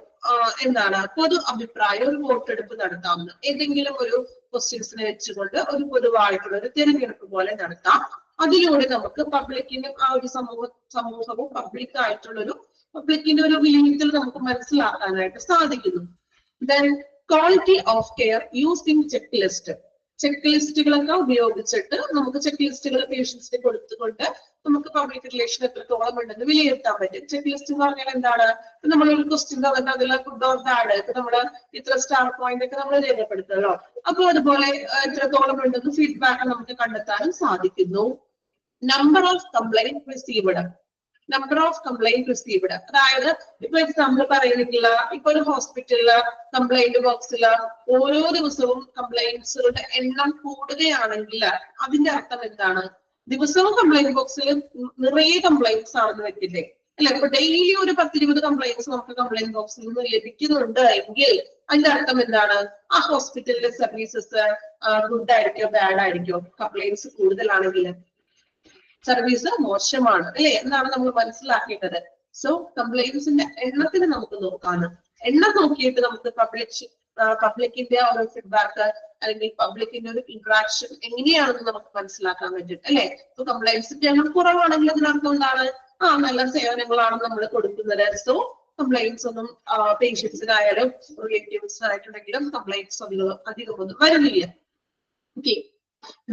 എന്താണ് പൊതു അഭിപ്രായം, ഒരു വോട്ടെടുപ്പ് നടത്താവുന്ന ഏതെങ്കിലും ഒരു ക്വസ്റ്റ്യൻസിനെ വെച്ചുകൊണ്ട് ഒരു പൊതുവായിട്ടുള്ള ഒരു തിരഞ്ഞെടുപ്പ് പോലെ നടത്താം. അതിലൂടെ നമുക്ക് പബ്ലിക്കിന്റെ ആ ഒരു സമൂഹവും പബ്ലിക്കിന്റെ ഒരു വിലയിരുത്തൽ നമുക്ക് മനസ്സിലാക്കാനായിട്ട് സാധിക്കുന്നു. Then quality of care using check list. Check ലിസ്റ്റുകളൊക്കെ ഉപയോഗിച്ചിട്ട് നമുക്ക് ചെക്ക് ലിസ്റ്റുകൾ പേഷ്യൻസിന് കൊടുത്തുകൊണ്ട് നമുക്ക് പബ്ലിക് റിലേഷൻ എത്രത്തോളം ഉണ്ടെന്ന് വിലയിരുത്താൻ പറ്റും. ചെക്ക് ലിസ്റ്റ് എന്ന് പറഞ്ഞാൽ എന്താണ്, നമ്മളൊരു ക്വസ്റ്റ്യൻ തന്നിട്ട് അതിൽ ഗുഡ് ഓർ ബാഡ് ഇപ്പൊ നമ്മള് ഇത്ര സ്റ്റാർ പോയിന്റ് ഒക്കെ നമ്മൾ രേഖപ്പെടുത്തുമല്ലോ. അപ്പൊ അതുപോലെ എത്രത്തോളം ഉണ്ടെന്ന് ഫീഡ്ബാക്ക് നമുക്ക് കണ്ടെത്താനും സാധിക്കുന്നു. Number of complaint received. Number of complaint received, അതായത് ഇപ്പൊ എക്സാമ്പിൾ പറയുന്നില്ല, ഇപ്പൊ ഒരു ഹോസ്പിറ്റലില് കംപ്ലൈന്റ് ബോക്സില് ഓരോ ദിവസവും കംപ്ലൈന്റ്സുകളുടെ എണ്ണം കൂടുകയാണെങ്കിൽ അതിന്റെ അർത്ഥം എന്താണ്? ദിവസവും കംപ്ലൈന്റ് ബോക്സിൽ നിറയെ കംപ്ലൈന്റ്സ് ആണെന്ന് വെക്കില്ലേ അല്ലെ. ഇപ്പൊ ഡെയിലി ഒരു 10-20 കംപ്ലൈന്റ്സ് നമുക്ക് കംപ്ലൈന്റ് ബോക്സിൽ നിന്ന് ലഭിക്കുന്നുണ്ട് എങ്കിൽ അതിന്റെ അർത്ഥം എന്താണ്? ആ ഹോസ്പിറ്റലിലെ സർവീസസ് ഗുഡ് ആയിരിക്കോ ബാഡ് ആയിരിക്കോ? കംപ്ലൈന്റ്സ് കൂടുതലാണെങ്കിൽ സർവീസ് മോശമാണ് അല്ലെ എന്നാണ് നമ്മൾ മനസ്സിലാക്കേണ്ടത്. സോ കംപ്ലൈന്റ്സിന്റെ എണ്ണത്തിന് നമുക്ക് നോക്കാണ്. എണ്ണം നോക്കിയിട്ട് നമുക്ക് പബ്ലിക്കിന്റെ ഒരു ഫീഡ്ബാക്ക് അല്ലെങ്കിൽ പബ്ലിക്കിന്റെ ഒരു ഇന്ററാക്ഷൻ എങ്ങനെയാണെന്ന് നമുക്ക് മനസ്സിലാക്കാൻ പറ്റും അല്ലെ. ഇപ്പൊ കംപ്ലൈന്റ്സിന്റെ എണ്ണം കുറവാണെങ്കിൽ അതിനർത്ഥം എന്താണ്? നല്ല സേവനങ്ങളാണ് നമ്മൾ കൊടുക്കുന്നത്. സോ കംപ്ലൈന്റ്സ് ഒന്നും പേഷ്യൻസിനായാലും റിലേറ്റീവ്സിനായിട്ടുണ്ടെങ്കിലും കംപ്ലൈന്റ്സ് അധികമൊന്നും വരുന്നില്ല. Okay,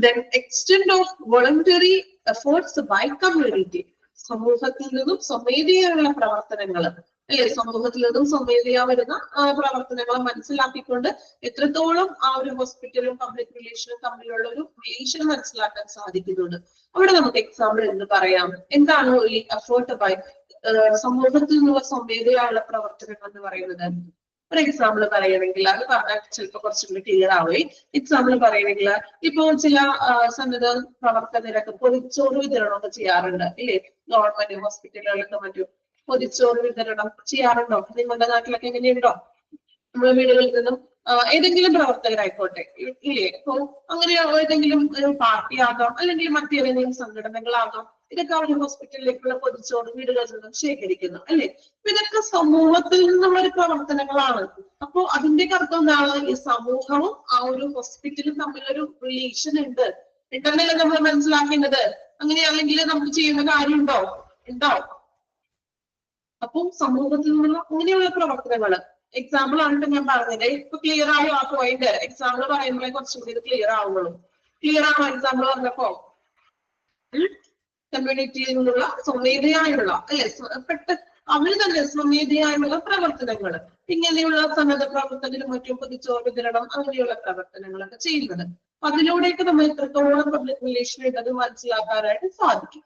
then extent of voluntary efforts by community. സമൂഹത്തിൽ നിന്നും സ്വമേധയുള്ള പ്രവർത്തനങ്ങൾ അല്ലെ, സമൂഹത്തിൽ നിന്നും സ്വമേധയാ വരുന്ന പ്രവർത്തനങ്ങൾ മനസ്സിലാക്കിക്കൊണ്ട് എത്രത്തോളം ആ ഒരു ഹോസ്പിറ്റലും പബ്ലിക് റിലേഷനും തമ്മിലുള്ള ഒരു റിലേഷൻ മനസ്സിലാക്കാൻ സാധിക്കുന്നുണ്ട്. അവിടെ നമുക്ക് എക്സാമ്പിൾ എന്ന് പറയാം. എന്താണ് ഈ എഫേർട്ട് ബൈ സമൂഹത്തിൽ നിന്നുള്ള സ്വമേധയുള്ള പ്രവർത്തനങ്ങൾ എന്ന് പറയുന്നത്? ഒരു എക്സാമ്പിൾ പറയുകയാണെങ്കിൽ, അത് പറഞ്ഞാൽ ചിലപ്പോൾ കുറച്ചും കൂടി ക്ലിയർ ആവുകയും. എക്സാമ്പിൾ പറയുകയാണെങ്കിൽ ഇപ്പോ ചില സന്നദ്ധ പ്രവർത്തകരൊക്കെ പൊതിച്ചോറ് വിതരണമൊക്കെ ചെയ്യാറുണ്ട് ഇല്ലേ. ഗവൺമെന്റ് ഹോസ്പിറ്റലുകളിലൊക്കെ മറ്റും പൊതിച്ചോറ് വിതരണം ചെയ്യാറുണ്ടോ? നിങ്ങളുടെ നാട്ടിലൊക്കെ എങ്ങനെയുണ്ടോ? നമ്മുടെ വീടുകളിൽ നിന്നും ഏതെങ്കിലും പ്രവർത്തകരായിക്കോട്ടെ ഇല്ലേ. അപ്പൊ അങ്ങനെ ഏതെങ്കിലും ഒരു പാർട്ടി ആകാം അല്ലെങ്കിൽ മറ്റേതെങ്കിലും സംഘടനകളാകാം, ഇതൊക്കെ അവരുടെ ഹോസ്പിറ്റലിലേക്കുള്ള പൊതിച്ചോറ് വീടുകളിൽ നിന്നും ശേഖരിക്കുന്നു അല്ലെ. ഇതൊക്കെ സമൂഹത്തിൽ നിന്നുള്ള ഒരു പ്രവർത്തനങ്ങളാണ്. അപ്പൊ അതിന്റെ അർത്ഥം എന്താണ്? ഈ സമൂഹവും ആ ഒരു ഹോസ്പിറ്റലും തമ്മിലൊരു റിലേഷൻ ഉണ്ടെന്നല്ലേ നമ്മൾ മനസ്സിലാക്കേണ്ടത്. അങ്ങനെയാണെങ്കിൽ നമുക്ക് ചെയ്യുന്ന കാര്യമുണ്ടോ? ഉണ്ടോ? അപ്പം സമൂഹത്തിൽ നിന്നുള്ള അങ്ങനെയുള്ള പ്രവർത്തനങ്ങള് എക്സാമ്പിൾ ആണ് ഞാൻ പറഞ്ഞത്. ഇപ്പൊ ക്ലിയർ ആയോ ആ പോയിന്റ്? എക്സാമ്പിൾ പറയുമ്പോഴേ കുറച്ചും കൂടി ക്ലിയർ ആവുള്ളൂ. ക്ലിയർ ആണോ എക്സാമ്പിൾ പറഞ്ഞപ്പോ? കമ്മ്യൂണിറ്റിയിൽ നിന്നുള്ള സ്വമേധയായുള്ള അല്ലെ, അവര് തന്നെ സ്വമേധയായുള്ള പ്രവർത്തനങ്ങൾ, ഇങ്ങനെയുള്ള സന്നദ്ധ പ്രവർത്തകരും മറ്റും പൊതിച്ചോറ് വിതരണം അങ്ങനെയുള്ള പ്രവർത്തനങ്ങളൊക്കെ ചെയ്യുന്നത്. അതിലൂടെയൊക്കെ നമ്മൾ എത്രത്തോളം പബ്ലിക് റിലേഷൻ ഉണ്ടെന്ന് മനസ്സിലാക്കാനായിട്ട് സാധിക്കും.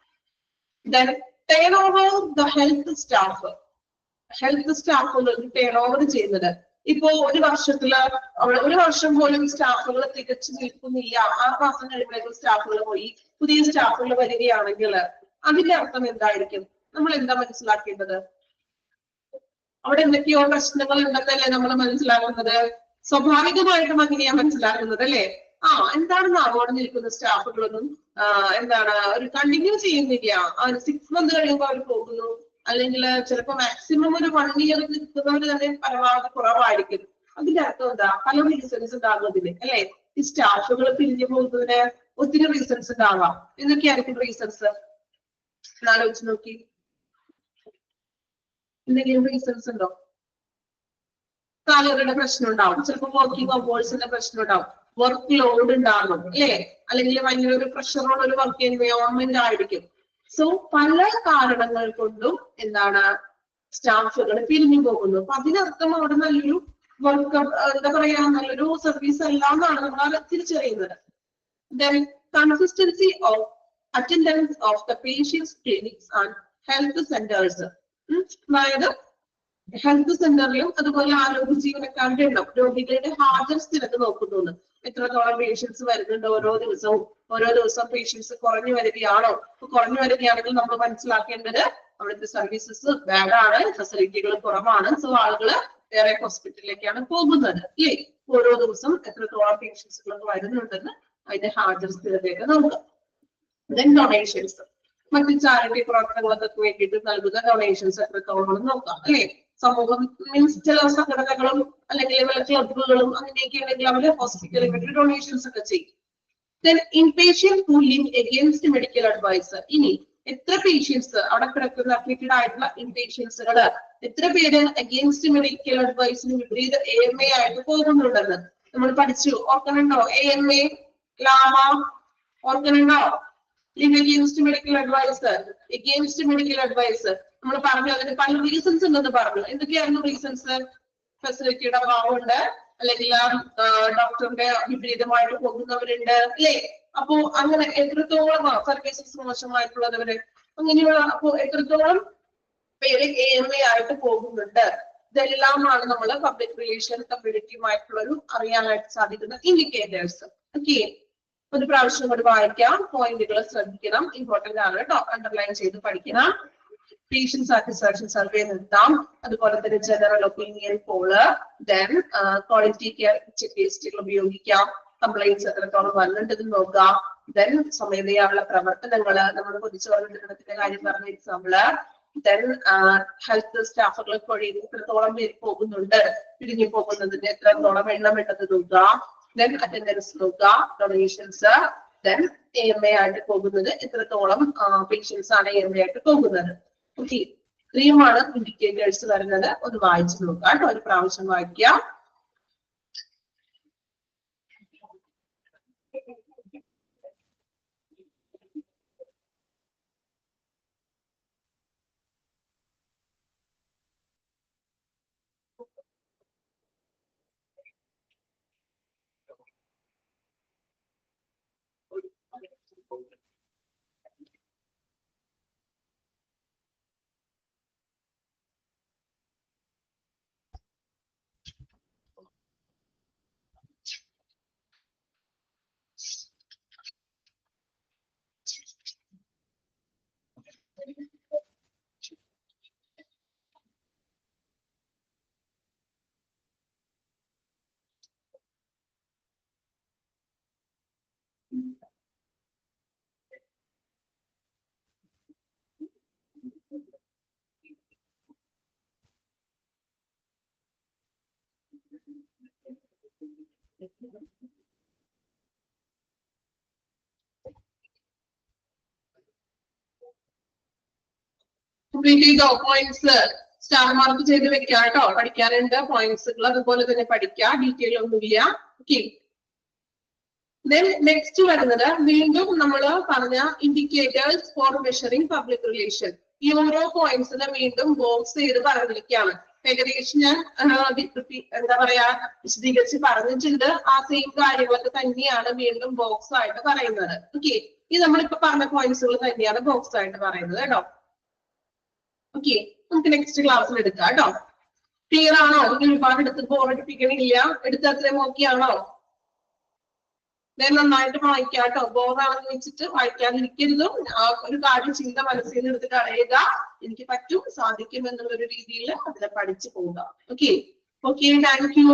Then turn over the health staff. Health സ്റ്റാഫുകൾ ടേൺ ഓവർ ചെയ്യുന്നത്. ഇപ്പോ ഒരു വർഷം പോലും സ്റ്റാഫുകൾ തികച്ചു നിൽക്കുന്നില്ല. 6 മാസം കഴിയുമ്പോഴേക്കും സ്റ്റാഫുകൾ പോയി പുതിയ സ്റ്റാഫുകൾ വരികയാണെങ്കിൽ അതിന്റെ അർത്ഥം എന്തായിരിക്കും? നമ്മൾ എന്താ മനസ്സിലാക്കേണ്ടത്? അവിടെ എന്തൊക്കെയോ പ്രശ്നങ്ങൾ ഉണ്ടെന്നല്ലേ നമ്മൾ മനസ്സിലാക്കുന്നത്. സ്വാഭാവികമായിട്ടും അങ്ങനെയാ മനസ്സിലാക്കുന്നത് അല്ലെ. എന്താണെന്ന് അവിടെ നിൽക്കുന്ന സ്റ്റാഫുകളൊന്നും എന്താണ് ഒരു കണ്ടിന്യൂ ചെയ്യുന്നില്ല. 6 months കഴിയുമ്പോൾ അവർ പോകുന്നു, അല്ലെങ്കിൽ ചിലപ്പോൾ മാക്സിമം ഒരു 1 year നിൽക്കുന്നവർ തന്നെ പരമാവധി കുറവായിരിക്കും. അതിന്റെ അർത്ഥം എന്താ? പല റീസൺസ് ഉണ്ടാകുന്നതിന് അല്ലെ. ഈ സ്റ്റാഫുകൾ പിരിഞ്ഞു പോകുന്നതിന് ഒത്തിരി റീസൺസ് ഉണ്ടാവാം. എന്തൊക്കെയായിരിക്കും റീസൺസ്? ആലോചിച്ച് നോക്കി. എന്തെങ്കിലും റീസൺസ് ഉണ്ടോ? സാലറിയുടെ പ്രശ്നം ഉണ്ടാവും, ചിലപ്പോൾ വർക്കിംഗ് അവേഴ്സിന്റെ പ്രശ്നം ഉണ്ടാവും, വർക്ക് ലോഡ് ഉണ്ടാകും അല്ലെ, അല്ലെങ്കിൽ ഭയങ്കര ഒരു പ്രഷറോട് ഒരു വർക്ക് എൻവയോൺമെന്റ് ആയിരിക്കും. സോ പല കാരണങ്ങൾ കൊണ്ടും എന്താണ് സ്റ്റാഫുകൾ പിരിഞ്ഞു പോകുന്നു. അപ്പൊ അതിനർത്ഥം അവിടെ നല്ലൊരു വർക്ക് എന്താ പറയാ നല്ലൊരു സർവീസ് അല്ല എന്നാണ് നമ്മൾ തിരിച്ചറിയുന്നത്. Then consistency of attendance of the patient's clinics and health centers. അതായത് ഹെൽത്ത് സെന്ററിലും അതുപോലെ ആരോഗ്യ ജീവനക്കാരുടെ എണ്ണം രോഗികളുടെ ഹാജർ സ്ഥിരത നോക്കുന്നു. എത്രത്തോളം പേഷ്യൻസ് വരുന്നുണ്ട് ഓരോ ദിവസം പേഷ്യൻസ് കുറഞ്ഞു വരികയാണോ? കുറഞ്ഞു വരികയാണെങ്കിൽ നമ്മൾ മനസ്സിലാക്കേണ്ടത് അവിടുത്തെ സർവീസസ് ബാഡ് ആണ്, ഫെസിലിറ്റികൾ കുറവാണ്. സോ ആളുകള് വേറെ ഹോസ്പിറ്റലിലേക്കാണ് പോകുന്നത് അല്ലേ? ഓരോ ദിവസം എത്രത്തോളം പേഷ്യൻസുകൾ വരുന്നുണ്ടെന്ന് അതിന്റെ ഹാജർ സ്ഥിരതയൊക്കെ നോക്കുക. ദെൻ ഡൊണേഷൻസ്, മറ്റ് ചാരിറ്റി പ്രവർത്തനങ്ങൾക്ക് വേണ്ടിയിട്ട് നൽകുന്ന ഡൊണേഷൻസ് എത്രത്തോളം നോക്കാം അല്ലെ? സമൂഹം മീൻസ് ചില സംഘടനകളും അല്ലെങ്കിൽ വല്ല ക്ലബുകളും അങ്ങനെയൊക്കെ ആണെങ്കിൽ അവര് ഹോസ്പിറ്റലിൽ വേണ്ടി ഡൊണേഷൻസ് ഒക്കെ ചെയ്യും. Then inpatient who live against medical advice. ഇനി എത്ര പേഷ്യൻസ് അവിടെ കിടക്കുന്ന അഡ്മിറ്റഡ് ആയിട്ടുള്ള ഇൻപേഷ്യൻസുകള് എത്ര പേര് അഗെയിൻസ്റ്റ് മെഡിക്കൽ അഡ്വൈസിന് വിപരീത AMA ആയിട്ട് പോകുന്നുണ്ടെന്ന് നമ്മൾ പഠിച്ചു. ഓർക്കുന്നുണ്ടോ? AMA ലാമ ഓർക്കുന്നുണ്ടോ? Leave against medical advice, against medical advice നമ്മൾ പറഞ്ഞു. അതിന് പല റീസൺസ് ഉണ്ടെന്ന് പറഞ്ഞു. എന്തൊക്കെയായിരുന്നു റീസൺസ്? ഫെസിലിറ്റിയുടെ അഭാവമുണ്ട്, അല്ലെങ്കിൽ ഡോക്ടറിന്റെ വിപരീതമായിട്ട് പോകുന്നവരുണ്ട് അല്ലേ? അപ്പോ അങ്ങനെ എത്രത്തോളം സർവീസസ് മോശമായിട്ടുള്ളവര് അങ്ങനെയുള്ള അപ്പോ എത്രത്തോളം പേര് AMA ആയിട്ട് പോകുന്നുണ്ട്. ഇതെല്ലാമാണ് നമ്മൾ പബ്ലിക് റിലേഷൻ കമ്മ്യൂണിറ്റിയുമായിട്ടുള്ള ഒരു അറിയാനായിട്ട് സാധിക്കുന്ന ഇൻഡിക്കേറ്റേഴ്സ്. ഓക്കെ, ഒരു പ്രാവശ്യം കൂടി വായിക്കാം. പോയിന്റുകൾ ശ്രദ്ധിക്കണം, ഇമ്പോർട്ടന്റ് ആണ് കേട്ടോ. അണ്ടർലൈൻ ചെയ്ത് പഠിക്കണം. പേഷ്യന്റ് സാറ്റിസ്ഫാക്ഷൻ സർവേ നിർത്താം. അതുപോലെ തന്നെ general opinion poll, then quality care check ലിസ്റ്റുകൾ ഉപയോഗിക്കാം. കംപ്ലൈന്റ്സ് എത്രത്തോളം വന്നിട്ടെന്ന് നോക്കാം. ദെൻ സ്വമേധയായുള്ള പ്രവർത്തനങ്ങള്, നമ്മൾ പൊതുച്ചോറിന്റെ വിതരണത്തിന്റെ കാര്യം പറഞ്ഞ എക്സാമ്പിള്. ദെൻ ഹെൽത്ത് സ്റ്റാഫുകൾക്ക് വഴി എത്രത്തോളം പേര് പോകുന്നുണ്ട്, പിരിഞ്ഞു പോകുന്നതിന്റെ എത്രത്തോളം എണ്ണം ഉണ്ടെന്ന് നോക്കാം. ദെൻ അറ്റൻഡൻസ് നോക്കാം, ഡൊണേഷൻസ്. ദെൻ AMA ആയിട്ട് പോകുന്നത് എത്രത്തോളം പേഷ്യൻസ് ആണ് AMA ആയിട്ട് പോകുന്നത്. ഓക്കെ, ഇത്രയുമാണ് ഇൻഡിക്കേറ്റേഴ്സ് വരുന്നത്. ഒന്ന് വായിച്ചു നോക്കാം കേട്ടോ, ഒരു പ്രാവശ്യം വായിക്കാം. കംപ്ലീറ്റ് ചെയ്തോ? പോയിന്റ്സ് സ്റ്റാർ മാർക്ക് ചെയ്ത് വെക്കാം കേട്ടോ. പഠിക്കാനുണ്ട് പോയിന്റ്സുകൾ, അതുപോലെ തന്നെ പഠിക്കാം. ഡീറ്റെയിൽ ഒന്നുമില്ല. ഓക്കെ, ദെൻ നെക്സ്റ്റ് വരുന്നത് വീണ്ടും നമ്മൾ പറഞ്ഞ indicators for measuring public relation. ഈ ഓരോ പോയിന്റ്സിനെ വീണ്ടും ബോക്സ് ചെയ്ത് പറഞ്ഞിരിക്കുകയാണ്. ഏകദേശം ഞാൻ എന്താ പറയാ വിശദീകരിച്ച് പറഞ്ഞിട്ടുണ്ട്. ആ സെയിം കാര്യങ്ങളൊക്കെ തന്നെയാണ് വീണ്ടും ബോക്സ് ആയിട്ട് പറയുന്നത്. ഓക്കെ, ഇത് നമ്മളിപ്പോ പറഞ്ഞ പോയിന്റ്സുകൾ തന്നെയാണ് ബോക്സ് ആയിട്ട് പറയുന്നത് കേട്ടോ. ഓക്കെ, നമുക്ക് നെക്സ്റ്റ് ക്ലാസ്സിൽ എടുക്കാം കേട്ടോ. ക്ലിയർ ആണോ? നിങ്ങൾ ഒരുപാട് എടുത്ത് ബോറടിപ്പിക്കണില്ല, എടുത്ത് അത്രയും ഓക്കെയാണോ? നന്നായിട്ട് വായിക്കാം കേട്ടോ. ബോറാണെന്ന് വെച്ചിട്ട് വായിക്കാതിരിക്കരുതും. ഒരു കാര്യം ചിന്ത മനസ്സിൽ നിന്ന് എടുത്ത് കളയുക. എനിക്ക് പറ്റും, സാധിക്കും എന്നുള്ള ഒരു രീതിയിൽ അതിനെ പഠിച്ചു പോവുക. Okay, thank you.